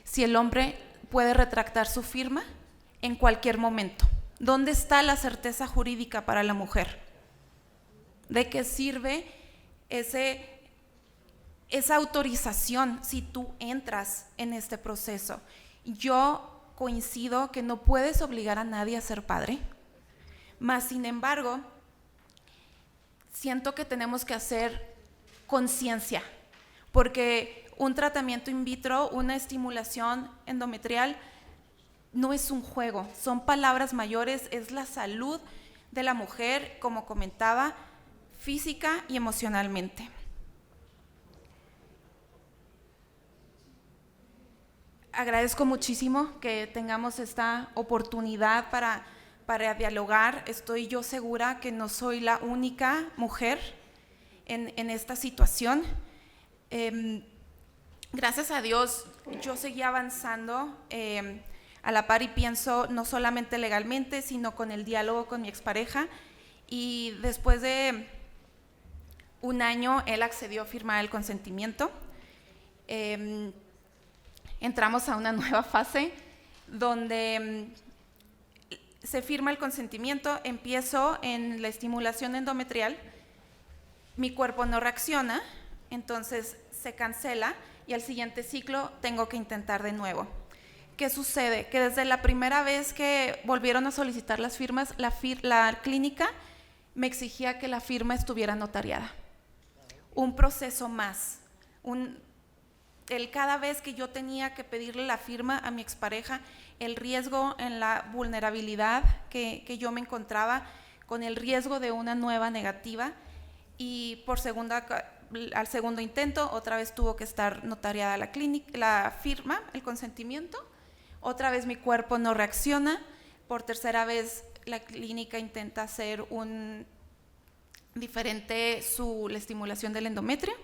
si el hombre puede retractar su firma en cualquier momento? ¿Dónde está la certeza jurídica para la mujer? ¿De qué sirve esa autorización si tú entras en este proceso? Yo coincido que no puedes obligar a nadie a ser padre, mas sin embargo, siento que tenemos que hacer conciencia, porque un tratamiento in vitro, una estimulación endometrial, no es un juego, son palabras mayores, es la salud de la mujer, como comentaba, física y emocionalmente. Agradezco muchísimo que tengamos esta oportunidad para dialogar. Estoy yo segura que no soy la única mujer en esta situación. Gracias a Dios, yo seguí avanzando a la par, y pienso no solamente legalmente, sino con el diálogo con mi expareja, y después de un año él accedió a firmar el consentimiento. Entramos a una nueva fase donde se firma el consentimiento, empiezo en la estimulación endometrial, mi cuerpo no reacciona, entonces se cancela, y al siguiente ciclo tengo que intentar de nuevo. ¿Qué sucede? Que desde la primera vez que volvieron a solicitar las firmas, la clínica me exigía que la firma estuviera notariada. Un proceso más. Cada vez que yo tenía que pedirle la firma a mi expareja, el riesgo en la vulnerabilidad que yo me encontraba, con el riesgo de una nueva negativa, y al segundo intento otra vez tuvo que estar notariada la firma, el consentimiento. Otra vez mi cuerpo no reacciona. Por tercera vez la clínica intenta hacer diferente la estimulación del endometrio.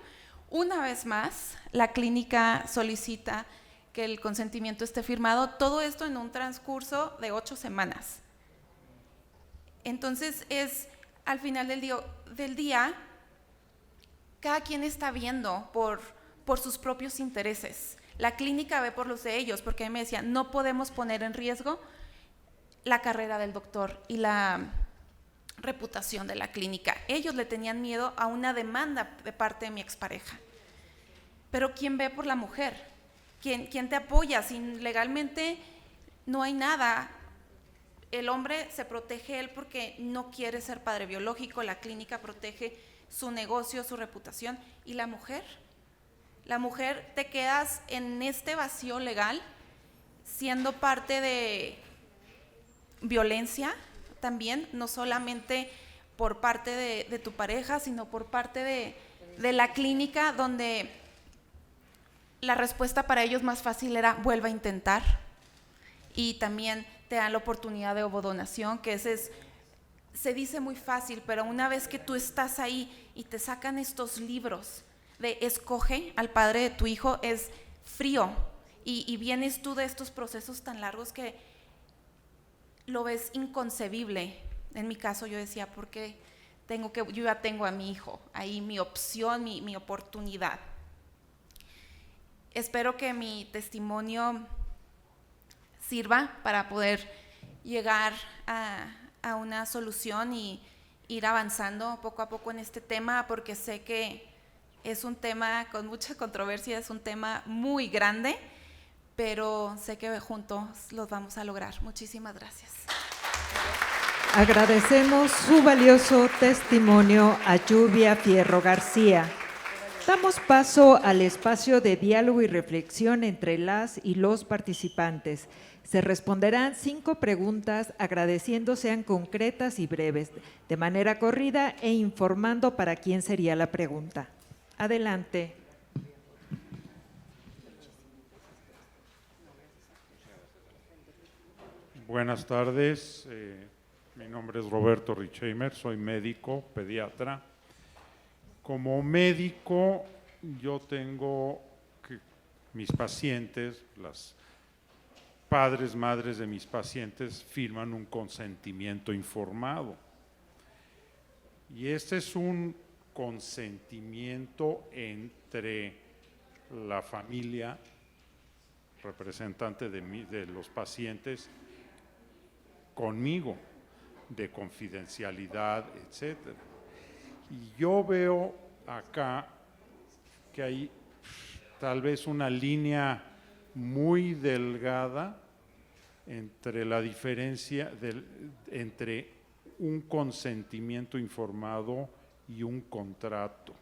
Una vez más, la clínica solicita que el consentimiento esté firmado, todo esto en un transcurso de 8 semanas. Entonces al final del día, cada quien está viendo por sus propios intereses. La clínica ve por los de ellos, porque a mí me decían, no podemos poner en riesgo la carrera del doctor y la reputación de la clínica. Ellos le tenían miedo a una demanda de parte de mi expareja. Pero ¿quién ve por la mujer? ¿Quién te apoya? Si legalmente no hay nada. El hombre se protege él porque no quiere ser padre biológico, la clínica protege su negocio, su reputación. ¿Y la mujer? La mujer, te quedas en este vacío legal siendo parte de violencia también, no solamente por parte de tu pareja, sino por parte de la clínica, donde la respuesta para ellos más fácil era vuelva a intentar, y también te dan la oportunidad de ovodonación, que se dice muy fácil, pero una vez que tú estás ahí y te sacan estos libros de escoge al padre de tu hijo, es frío, y vienes tú de estos procesos tan largos que lo ves inconcebible. En mi caso yo decía, ¿por qué yo ya tengo a mi hijo ahí, mi opción, mi oportunidad? Espero que mi testimonio sirva para poder llegar a una solución y ir avanzando poco a poco en este tema, porque sé que es un tema con mucha controversia, es un tema muy grande, pero sé que juntos los vamos a lograr. Muchísimas gracias. Agradecemos su valioso testimonio a Lluvia Fierro García. Damos paso al espacio de diálogo y reflexión entre las y los participantes. Se responderán 5 preguntas, agradeciendo sean concretas y breves, de manera corrida e informando para quién sería la pregunta. Adelante. Buenas tardes, mi nombre es Roberto Richheimer, soy médico, pediatra. Como médico, yo tengo que mis pacientes, las padres, madres de mis pacientes, firman un consentimiento informado. Y este es un consentimiento entre la familia, representante de los pacientes, conmigo, de confidencialidad, etcétera. Y yo veo acá que hay tal vez una línea muy delgada entre la diferencia entre un consentimiento informado y un contrato.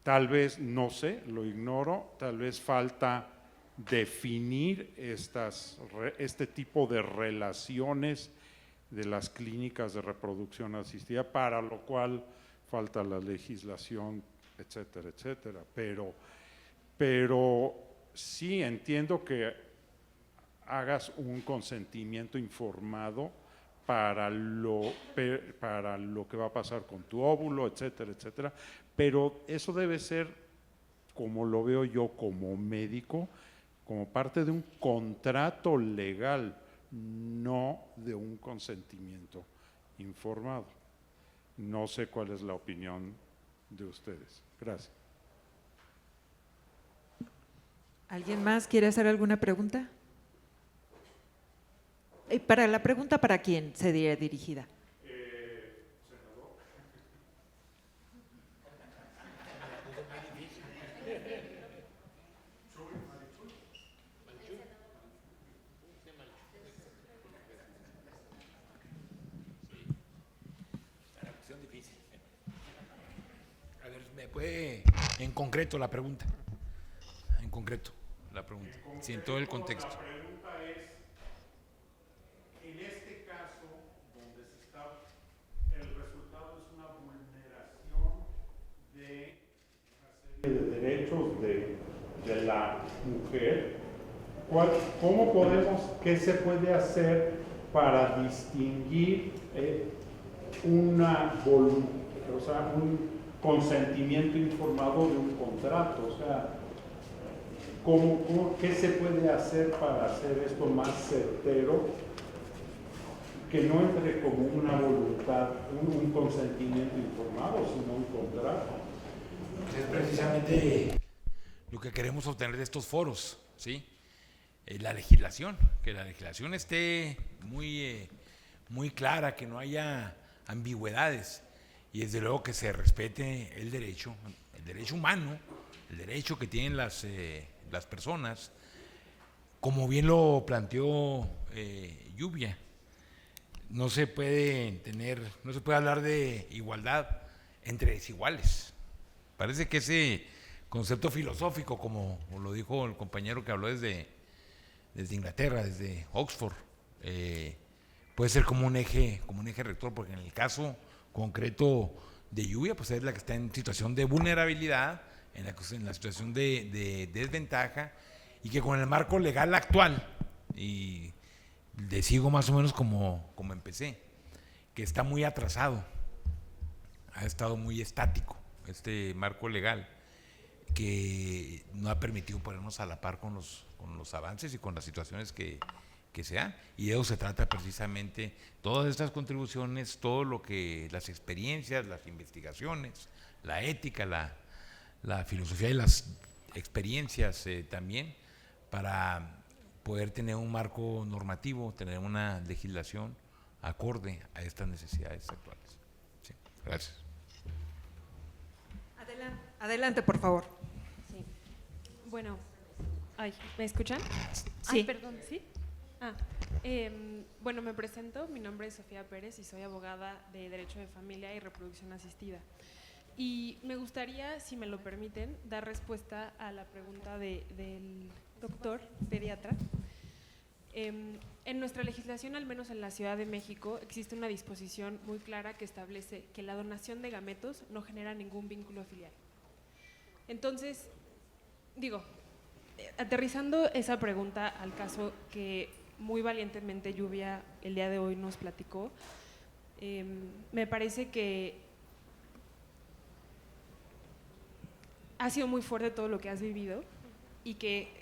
Tal vez, no sé, lo ignoro, tal vez falta definir este tipo de relaciones de las clínicas de reproducción asistida, para lo cual falta la legislación, etcétera, etcétera. Pero sí entiendo que hagas un consentimiento informado para lo que va a pasar con tu óvulo, etcétera, etcétera. Pero eso debe ser, como lo veo yo como médico, como parte de un contrato legal, no de un consentimiento informado. No sé cuál es la opinión de ustedes. Gracias. ¿Alguien más quiere hacer alguna pregunta? Para la pregunta, ¿para quién sería dirigida? Senador. A ver, ¿me puede en concreto la pregunta? En concreto, la pregunta. Sí, en todo el contexto. La pregunta es, en este caso, donde el resultado es una vulneración de una serie de derechos de la mujer ¿Cómo podemos, qué se puede hacer para distinguir un consentimiento informado de un contrato? O sea, ¿qué se puede hacer para hacer esto más certero? Que no entre como una voluntad, un consentimiento informado, sino un contrato. Es precisamente lo que queremos obtener de estos foros, ¿sí? La legislación, que la legislación esté muy clara, que no haya ambigüedades y desde luego que se respete el derecho humano, el derecho que tienen las personas, como bien lo planteó Lluvia. No se puede hablar de igualdad entre desiguales. Parece que ese concepto filosófico, como lo dijo el compañero que habló desde Inglaterra, desde Oxford, puede ser como un eje rector, porque en el caso concreto de Lluvia, pues es la que está en situación de vulnerabilidad, en la situación de desventaja, y que con el marco legal actual, y le sigo más o menos como empecé, que está muy atrasado, ha estado muy estático este marco legal, que no ha permitido ponernos a la par con los avances y con las situaciones que se dan. Y de eso se trata precisamente todas estas contribuciones, todo lo que las experiencias, las investigaciones, la ética, la filosofía y las experiencias también, para poder tener un marco normativo, tener una legislación acorde a estas necesidades actuales. Sí, gracias. Adelante, por favor. Sí. Bueno, ¿me escuchan? Sí. Ay, perdón, ¿sí? Bueno, me presento, mi nombre es Sofía Pérez y soy abogada de Derecho de Familia y Reproducción Asistida. Y me gustaría, si me lo permiten, dar respuesta a la pregunta del doctor pediatra. En nuestra legislación, al menos en la Ciudad de México, existe una disposición muy clara que establece que la donación de gametos no genera ningún vínculo filial. Entonces, aterrizando esa pregunta al caso que muy valientemente Lluvia el día de hoy nos platicó, me parece que ha sido muy fuerte todo lo que has vivido y que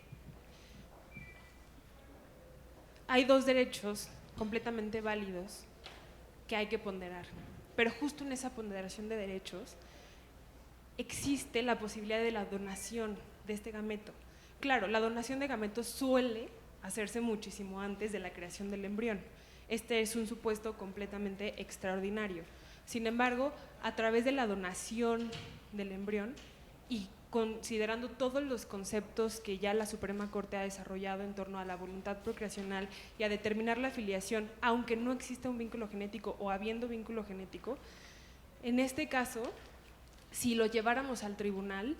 hay dos derechos completamente válidos que hay que ponderar, pero justo en esa ponderación de derechos existe la posibilidad de la donación de este gameto. Claro, la donación de gametos suele hacerse muchísimo antes de la creación del embrión. Este es un supuesto completamente extraordinario. Sin embargo, a través de la donación del embrión y considerando todos los conceptos que ya la Suprema Corte ha desarrollado en torno a la voluntad procreacional y a determinar la filiación, aunque no exista un vínculo genético o habiendo vínculo genético, en este caso, si lo lleváramos al tribunal,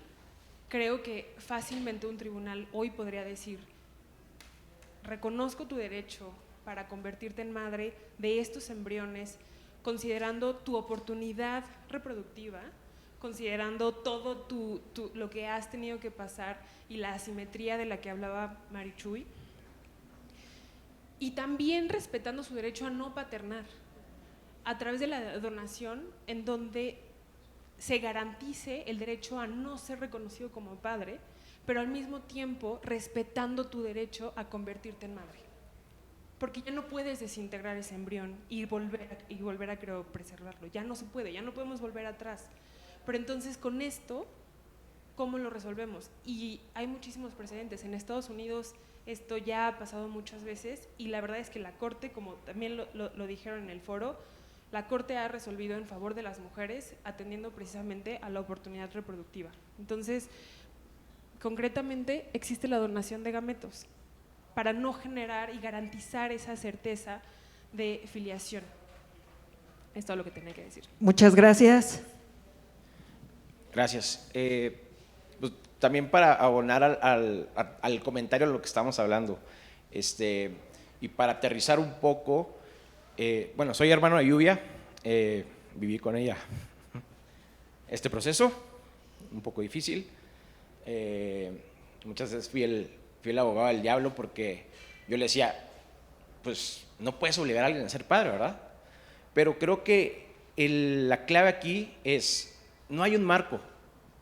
creo que fácilmente un tribunal hoy podría decir: reconozco tu derecho para convertirte en madre de estos embriones, considerando tu oportunidad reproductiva, considerando todo lo que has tenido que pasar y la asimetría de la que hablaba Marichuy, y también respetando su derecho a no paternar, a través de la donación, en donde se garantice el derecho a no ser reconocido como padre, pero al mismo tiempo respetando tu derecho a convertirte en madre. Porque ya no puedes desintegrar ese embrión y volver a criopreservarlo. Ya no se puede, ya no podemos volver atrás. Pero entonces, con esto, ¿cómo lo resolvemos? Y hay muchísimos precedentes. En Estados Unidos esto ya ha pasado muchas veces y la verdad es que la Corte, como también lo dijeron en el foro, la Corte ha resolvido en favor de las mujeres atendiendo precisamente a la oportunidad reproductiva. Entonces, concretamente, existe la donación de gametos para no generar y garantizar esa certeza de filiación. Es todo lo que tenía que decir. Muchas gracias. Gracias. Pues, también para abonar al comentario de lo que estamos hablando, y para aterrizar un poco, bueno, soy hermano de Lluvia, viví con ella este proceso, un poco difícil, muchas veces fui fui el abogado del diablo porque yo le decía, pues no puedes obligar a alguien a ser padre, ¿verdad? Pero creo que la clave aquí es, no hay un marco.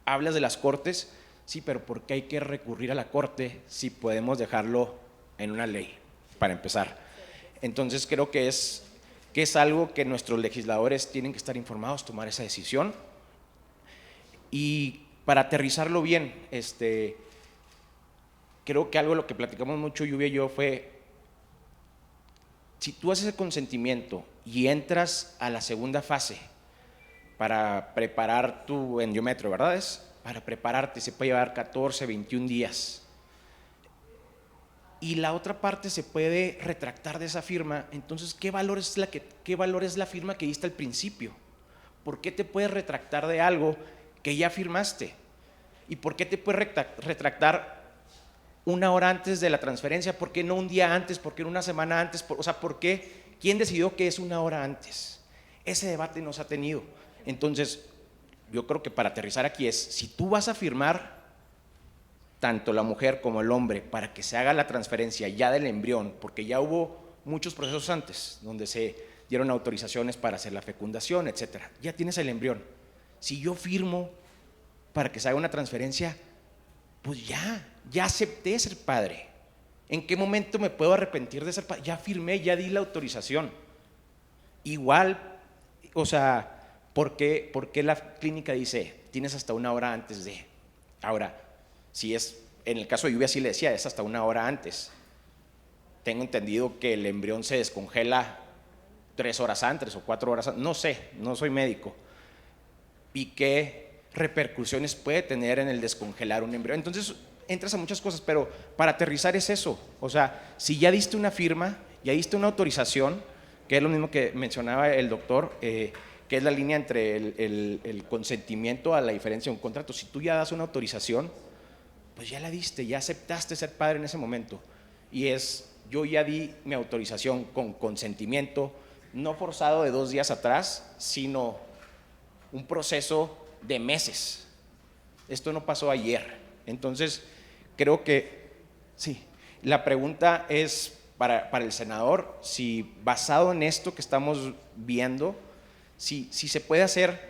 Hablas de las cortes, sí, pero ¿por qué hay que recurrir a la corte si podemos dejarlo en una ley, para empezar? Entonces creo que es algo que nuestros legisladores tienen que estar informados, tomar esa decisión. Y para aterrizarlo bien, creo que algo de lo que platicamos mucho Lluvia y yo fue, si tú haces el consentimiento y entras a la segunda fase para preparar tu endometrio, ¿verdad? Para prepararte, se puede llevar 14, 21 días. Y la otra parte se puede retractar de esa firma. Entonces, ¿qué valor es la firma que diste al principio? ¿Por qué te puedes retractar de algo que ya firmaste? ¿Y por qué te puedes retractar una hora antes de la transferencia? ¿Por qué no un día antes? ¿Por qué no una semana antes? O sea, ¿por qué? ¿Quién decidió que es una hora antes? Ese debate no se ha tenido. Entonces, yo creo que para aterrizar aquí es, si tú vas a firmar, tanto la mujer como el hombre, para que se haga la transferencia ya del embrión, porque ya hubo muchos procesos antes, donde se dieron autorizaciones para hacer la fecundación, etcétera. Ya tienes el embrión. Si yo firmo para que se haga una transferencia, pues ya acepté ser padre. ¿En qué momento me puedo arrepentir de ser padre? Ya firmé, ya di la autorización. Igual, o sea, ¿por qué la clínica dice, tienes hasta una hora antes de? Ahora, si es, en el caso de Lluvia sí le decía, es hasta una hora antes. Tengo entendido que el embrión se descongela 3 horas antes o 4 horas antes, no sé, no soy médico. ¿Y qué repercusiones puede tener en el descongelar un embrión? Entonces entras a muchas cosas, pero para aterrizar es eso. O sea, si ya diste una firma, ya diste una autorización, que es lo mismo que mencionaba el doctor, que es la línea entre el consentimiento a la diferencia de un contrato. Si tú ya das una autorización, pues ya la diste, ya aceptaste ser padre en ese momento. Y yo ya di mi autorización con consentimiento, no forzado de 2 días atrás, sino un proceso de meses. Esto no pasó ayer. Entonces, creo que, sí, la pregunta es para el senador, si basado en esto que estamos viendo, si se puede hacer,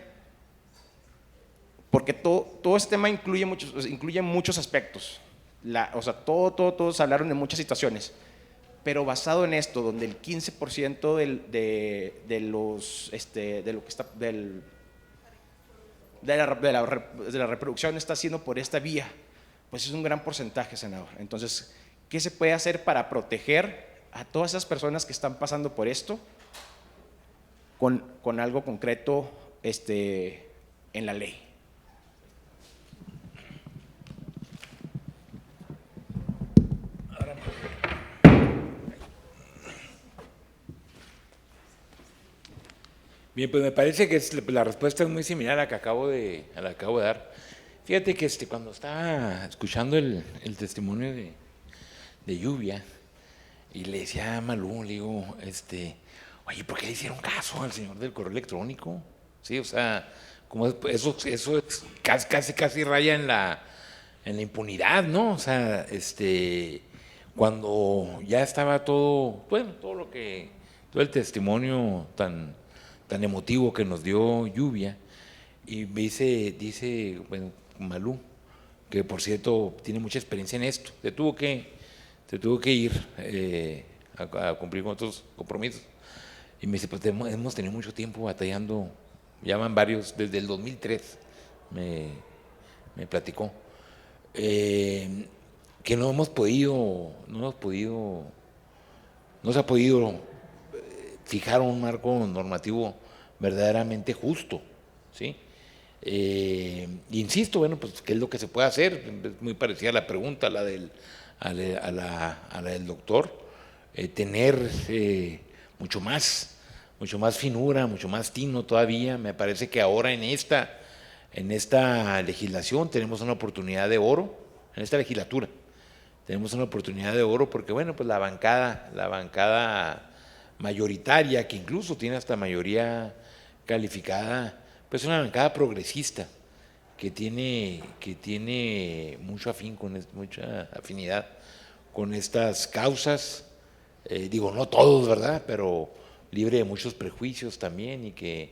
porque todo este tema incluye muchos aspectos. O sea, todos hablaron de muchas situaciones, pero basado en esto, donde el 15% de lo que está de la reproducción está siendo por esta vía, pues es un gran porcentaje, senador. Entonces, ¿qué se puede hacer para proteger a todas esas personas que están pasando por esto con algo concreto en la ley? Bien, pues me parece que la respuesta es muy similar a la que acabo de dar. Fíjate que cuando estaba escuchando el testimonio de Lluvia, y le decía a Malú, le digo, oye, ¿por qué le hicieron caso al señor del correo electrónico? Sí, o sea, como eso es casi raya en la impunidad, ¿no? O sea, cuando ya estaba todo el testimonio tan emotivo que nos dio Lluvia, y me dice bueno, Malú, que por cierto tiene mucha experiencia en esto, te tuvo que ir a cumplir con otros compromisos, y me dice, pues hemos tenido mucho tiempo batallando, ya van varios, desde el 2003 me platicó, que no se ha podido fijar un marco normativo verdaderamente justo, ¿sí? Insisto, bueno, pues qué es lo que se puede hacer, es muy parecida a la pregunta, a la del doctor, tener mucho más finura, mucho más tino todavía. Me parece que ahora en esta legislación tenemos una oportunidad de oro, en esta legislatura tenemos una oportunidad de oro, porque bueno, pues la bancada mayoritaria, que incluso tiene hasta mayoría calificada, pues es una bancada progresista que tiene mucha afinidad estas causas, digo, no todos, ¿verdad?, pero libre de muchos prejuicios también, y que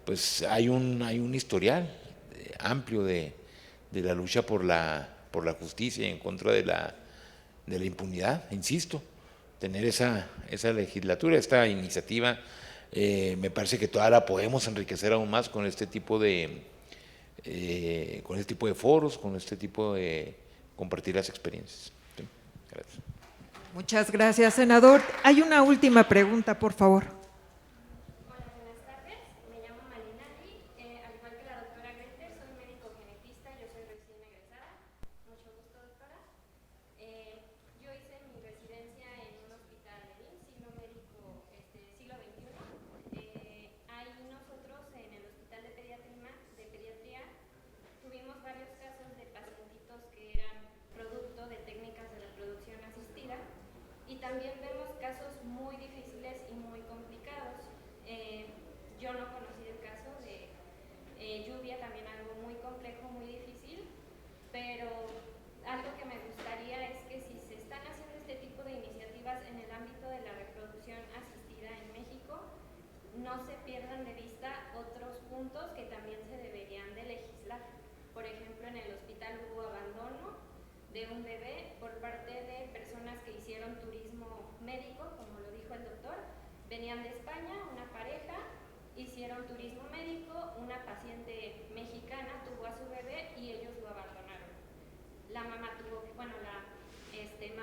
pues hay un historial amplio de la lucha por la justicia y en contra de la impunidad. Insisto, tener esa legislatura, esta iniciativa, me parece que todavía la podemos enriquecer aún más con este tipo de foros, con este tipo de compartir las experiencias. ¿Sí? Gracias. Muchas gracias, senador. Hay una última pregunta, por favor. Hola, buenas tardes. Me llamo Malinari. Al igual que la doctora Greter, soy médico genetista. Yo soy recién egresada. Mucho gusto, doctora. Yo hice mi residencia en un hospital de IMSS, siglo médico, siglo XXI. Ahí nosotros, en el hospital de pediatría, tuvimos varios casos de pacientitos que eran producto de técnicas de reproducción asistida, y también vemos casos muy difíciles y muy complicados. Yo no conocí el caso de Lluvia, también algo muy complejo, muy difícil, pero algo que me gustaría es que si se están haciendo este tipo de iniciativas en el ámbito de la reproducción asistida en México, no se pierdan de vista otros puntos que también se deberían de legislar. Por ejemplo, en el hospital hubo abandono de un bebé por parte de personas que hicieron turismo médico, como lo dijo el doctor. Venían de España, una pareja, hicieron turismo médico, una paciente mexicana tuvo a su bebé y ellos lo abandonaron. La mamá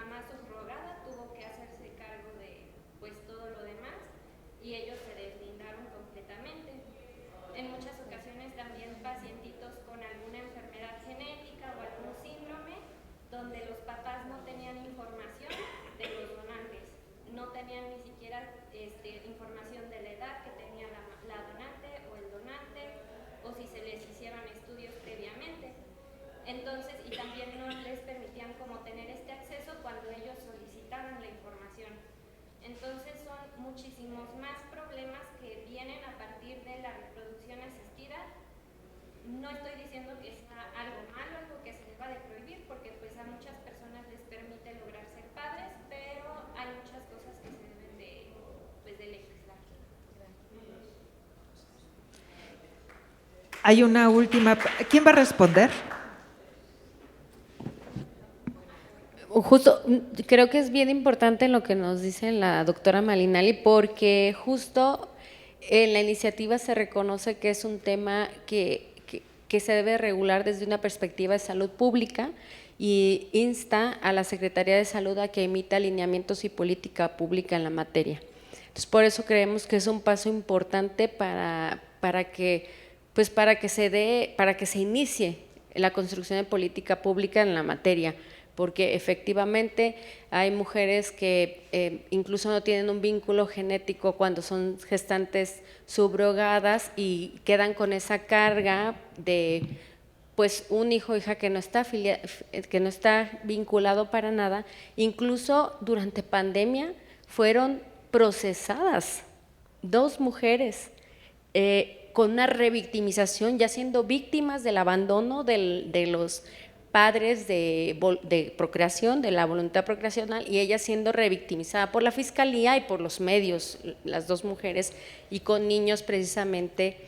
mamá subrogada tuvo que hacerse cargo de pues todo lo demás, y ellos se deslindaron completamente. En muchas ocasiones también pacientitos con alguna enfermedad genética o algún síndrome donde los papás no tenían información de los donantes, no tenían ni siquiera información de la edad que tenía la donante o el donante, o si se les hicieron estudios previamente. Entonces, y también no les permitían como tener este acceso cuando ellos solicitaban la información. Entonces son muchísimos más problemas que vienen a partir de la reproducción asistida. No estoy diciendo que sea algo malo, algo que se deba de prohibir, porque pues a muchas personas les permite lograr ser padres, pero hay muchas cosas que se deben de legislar. Hay una última. ¿Quién va a responder? Justo, creo que es bien importante lo que nos dice la doctora Malinali, porque justo en la iniciativa se reconoce que es un tema que se debe regular desde una perspectiva de salud pública, y insta a la Secretaría de Salud a que emita lineamientos y política pública en la materia. Entonces, por eso creemos que es un paso importante para que se inicie la construcción de política pública en la materia, porque efectivamente hay mujeres que incluso no tienen un vínculo genético cuando son gestantes subrogadas y quedan con esa carga de pues un hijo o hija que no está vinculado para nada. Incluso durante pandemia fueron procesadas 2 mujeres con una revictimización, ya siendo víctimas del abandono de los padres de procreación, de la voluntad procreacional, y ella siendo revictimizada por la fiscalía y por los medios, las 2 mujeres, y con niños precisamente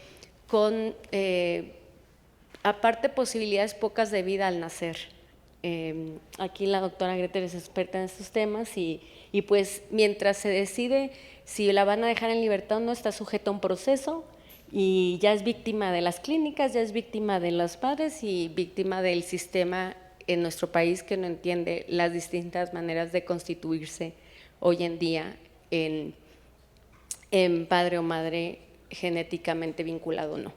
con, aparte, posibilidades pocas de vida al nacer. Aquí la doctora Greter es experta en estos temas, y pues mientras se decide si la van a dejar en libertad o no, está sujeta a un proceso, y ya es víctima de las clínicas, ya es víctima de los padres y víctima del sistema en nuestro país, que no entiende las distintas maneras de constituirse hoy en día en padre o madre genéticamente vinculado o no.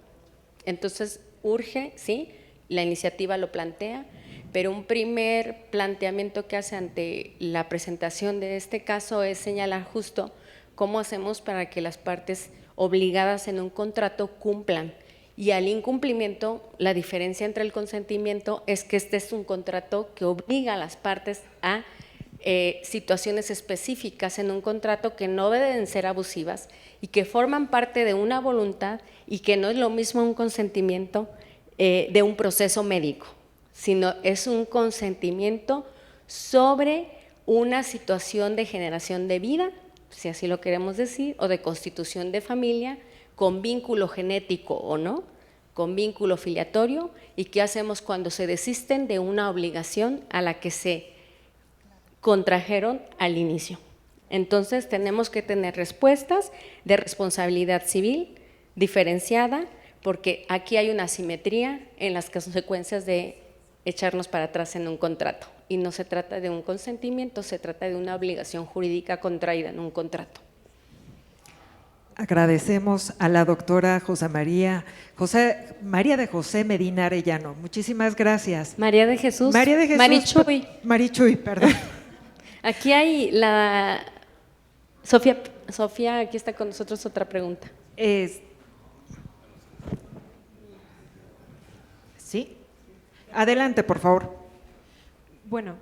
Entonces urge, sí, la iniciativa lo plantea, pero un primer planteamiento que hace ante la presentación de este caso es señalar justo cómo hacemos para que las partes obligadas en un contrato cumplan, y al incumplimiento, la diferencia entre el consentimiento es que este es un contrato que obliga a las partes a situaciones específicas en un contrato que no deben ser abusivas y que forman parte de una voluntad, y que no es lo mismo un consentimiento de un proceso médico, sino es un consentimiento sobre una situación de generación de vida, si así lo queremos decir, o de constitución de familia, con vínculo genético o no, con vínculo filiatorio, y qué hacemos cuando se desisten de una obligación a la que se contrajeron al inicio. Entonces tenemos que tener respuestas de responsabilidad civil diferenciada, porque aquí hay una asimetría en las consecuencias de echarnos para atrás en un contrato, y no se trata de un consentimiento, se trata de una obligación jurídica contraída en un contrato. Agradecemos a la doctora María de José Medina Arellano. Muchísimas gracias. María de Jesús. Marichuy. Marichuy, perdón. Aquí hay la… Sofía, aquí está con nosotros otra pregunta. Sí. Adelante, por favor. Bueno,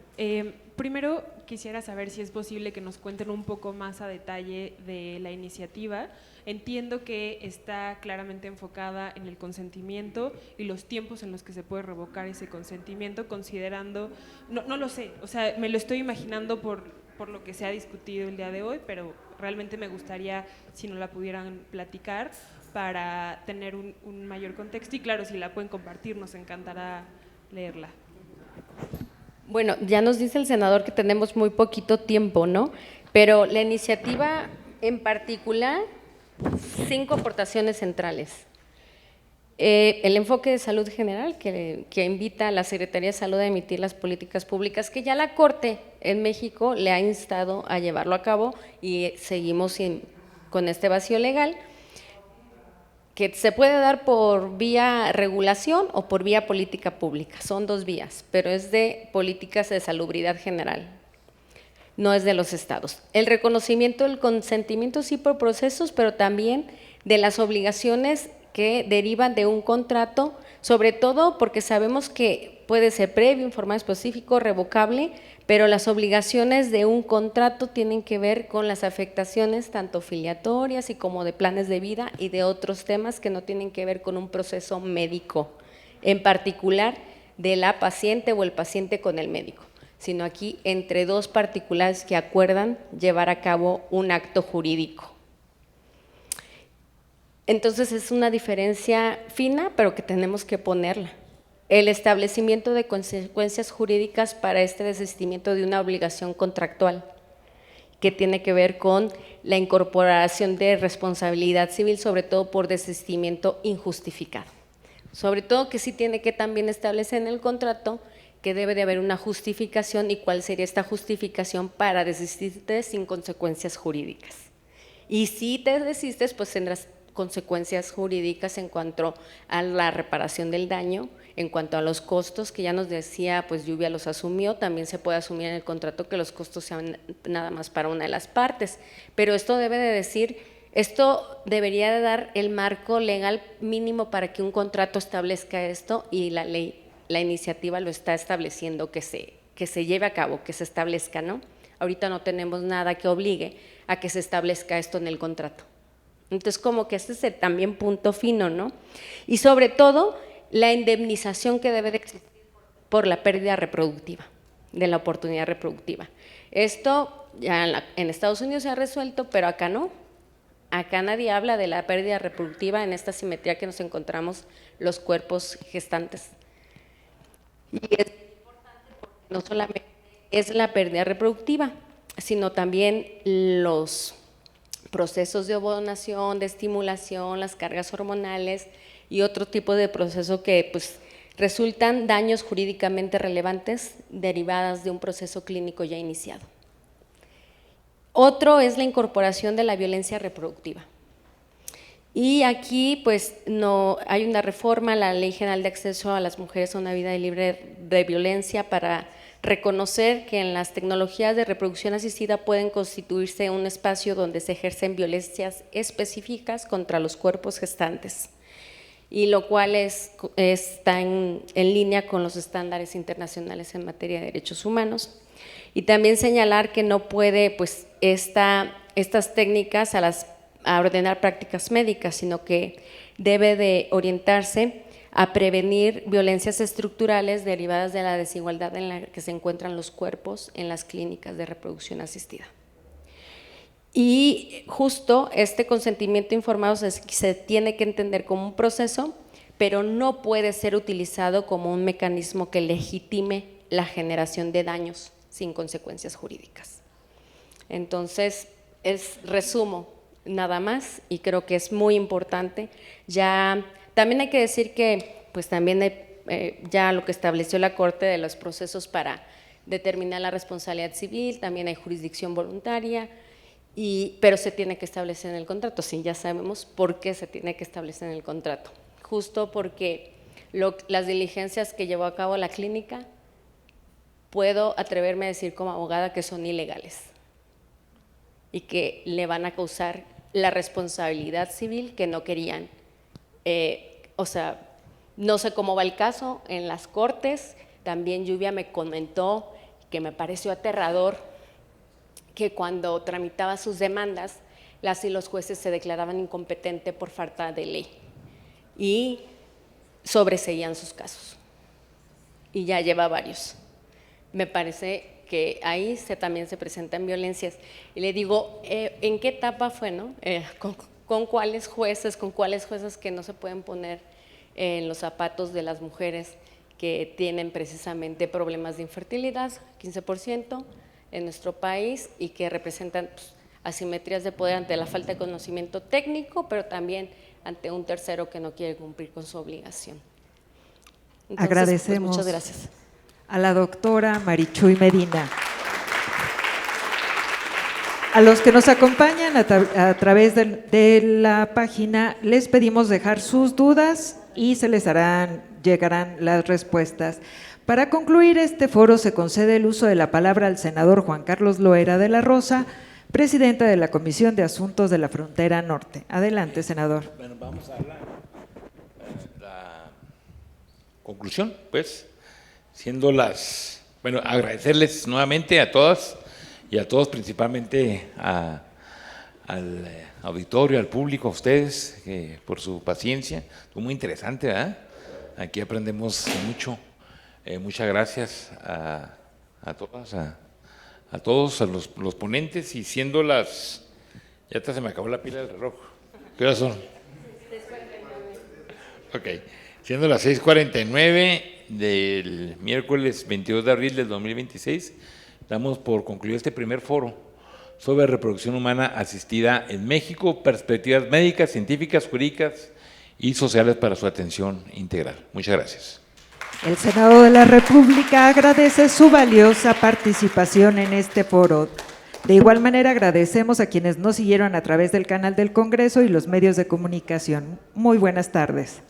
primero quisiera saber si es posible que nos cuenten un poco más a detalle de la iniciativa. Entiendo que está claramente enfocada en el consentimiento y los tiempos en los que se puede revocar ese consentimiento, considerando, no lo sé, o sea, me lo estoy imaginando por lo que se ha discutido el día de hoy, pero realmente me gustaría si nos la pudieran platicar para tener un mayor contexto, y claro, si la pueden compartir, nos encantará leerla. Bueno, ya nos dice el senador que tenemos muy poquito tiempo, ¿no? Pero la iniciativa en particular, 5 aportaciones centrales. El enfoque de salud general, que invita a la Secretaría de Salud a emitir las políticas públicas, que ya la Corte en México le ha instado a llevarlo a cabo, y seguimos con este vacío legal, que se puede dar por vía regulación o por vía política pública. Son 2 vías, pero es de políticas de salubridad general, no es de los estados. El reconocimiento del consentimiento sí por procesos, pero también de las obligaciones que derivan de un contrato, sobre todo porque sabemos que puede ser previo, informado, específico, revocable, pero las obligaciones de un contrato tienen que ver con las afectaciones tanto filiatorias y como de planes de vida y de otros temas que no tienen que ver con un proceso médico, en particular de la paciente o el paciente con el médico, sino aquí entre 2 particulares que acuerdan llevar a cabo un acto jurídico. Entonces es una diferencia fina, pero que tenemos que ponerla. El establecimiento de consecuencias jurídicas para este desistimiento de una obligación contractual, que tiene que ver con la incorporación de responsabilidad civil, sobre todo por desistimiento injustificado. Sobre todo que sí tiene que también establecer en el contrato que debe de haber una justificación, y cuál sería esta justificación para desistirte sin consecuencias jurídicas. Y si te desistes, pues tendrás consecuencias jurídicas en cuanto a la reparación del daño, en cuanto a los costos, que ya nos decía, pues Lluvia los asumió, también se puede asumir en el contrato que los costos sean nada más para una de las partes, pero esto debe de decir, esto debería de dar el marco legal mínimo para que un contrato establezca esto, y la ley, la iniciativa lo está estableciendo, que se lleve a cabo, que se establezca, ¿no? Ahorita no tenemos nada que obligue a que se establezca esto en el contrato. Entonces, como que este es el también punto fino, ¿no? Y sobre todo, la indemnización que debe de existir por la pérdida reproductiva, de la oportunidad reproductiva. Esto ya en Estados Unidos se ha resuelto, pero acá no. Acá nadie habla de la pérdida reproductiva en esta simetría que nos encontramos los cuerpos gestantes. Y es importante porque no solamente es la pérdida reproductiva, sino también los procesos de ovonación, de estimulación, las cargas hormonales y otro tipo de proceso que pues resultan daños jurídicamente relevantes derivadas de un proceso clínico ya iniciado. Otro es la incorporación de la violencia reproductiva. Y aquí pues no hay una reforma a la Ley General de Acceso a las Mujeres a una Vida Libre de Violencia para reconocer que en las tecnologías de reproducción asistida pueden constituirse un espacio donde se ejercen violencias específicas contra los cuerpos gestantes, y lo cual está en línea con los estándares internacionales en materia de derechos humanos. Y también señalar que no puede pues estas técnicas a ordenar prácticas médicas, sino que debe de orientarse a prevenir violencias estructurales derivadas de la desigualdad en la que se encuentran los cuerpos en las clínicas de reproducción asistida. Y justo este consentimiento informado se tiene que entender como un proceso, pero no puede ser utilizado como un mecanismo que legitime la generación de daños sin consecuencias jurídicas. Entonces, resumo nada más, y creo que es muy importante. Ya también hay que decir que pues también ya lo que estableció la Corte de los procesos para determinar la responsabilidad civil, también hay jurisdicción voluntaria, pero se tiene que establecer en el contrato. Sí, ya sabemos por qué se tiene que establecer en el contrato, justo porque las diligencias que llevó a cabo la clínica, puedo atreverme a decir como abogada que son ilegales y que le van a causar la responsabilidad civil que no querían. O sea, no sé cómo va el caso en las cortes. También Lluvia me comentó que me pareció aterrador que cuando tramitaba sus demandas, las y los jueces se declaraban incompetentes por falta de ley y sobreseían sus casos. Y ya lleva varios. Me parece que ahí también se presentan violencias. Y le digo, ¿en qué etapa fue, no? ¿Con cuáles jueces que no se pueden poner en los zapatos de las mujeres que tienen precisamente problemas de infertilidad, 15% en nuestro país, y que representan pues, asimetrías de poder ante la falta de conocimiento técnico, pero también ante un tercero que no quiere cumplir con su obligación? Entonces, agradecemos pues, muchas gracias a la doctora Marichuy Medina. A los que nos acompañan a través de la página, les pedimos dejar sus dudas y se les llegarán las respuestas. Para concluir este foro, se concede el uso de la palabra al senador Juan Carlos Loera de la Rosa, presidente de la Comisión de Asuntos de la Frontera Norte. Adelante, senador. Bueno, vamos a la conclusión, pues, siendo bueno, agradecerles nuevamente a todas y a todos, principalmente al auditorio, al público, a ustedes, por su paciencia. Fue muy interesante, ¿verdad? Aquí aprendemos mucho. Muchas gracias a todas, a todos, a los ponentes, y siendo ya hasta se me acabó la pila del reloj. ¿Qué horas son? 6:49. Ok, siendo las 6:49 del miércoles 22 de abril del 2026, damos por concluido este primer foro sobre reproducción humana asistida en México, perspectivas médicas, científicas, jurídicas y sociales para su atención integral. Muchas gracias. El Senado de la República agradece su valiosa participación en este foro. De igual manera, agradecemos a quienes nos siguieron a través del canal del Congreso y los medios de comunicación. Muy buenas tardes.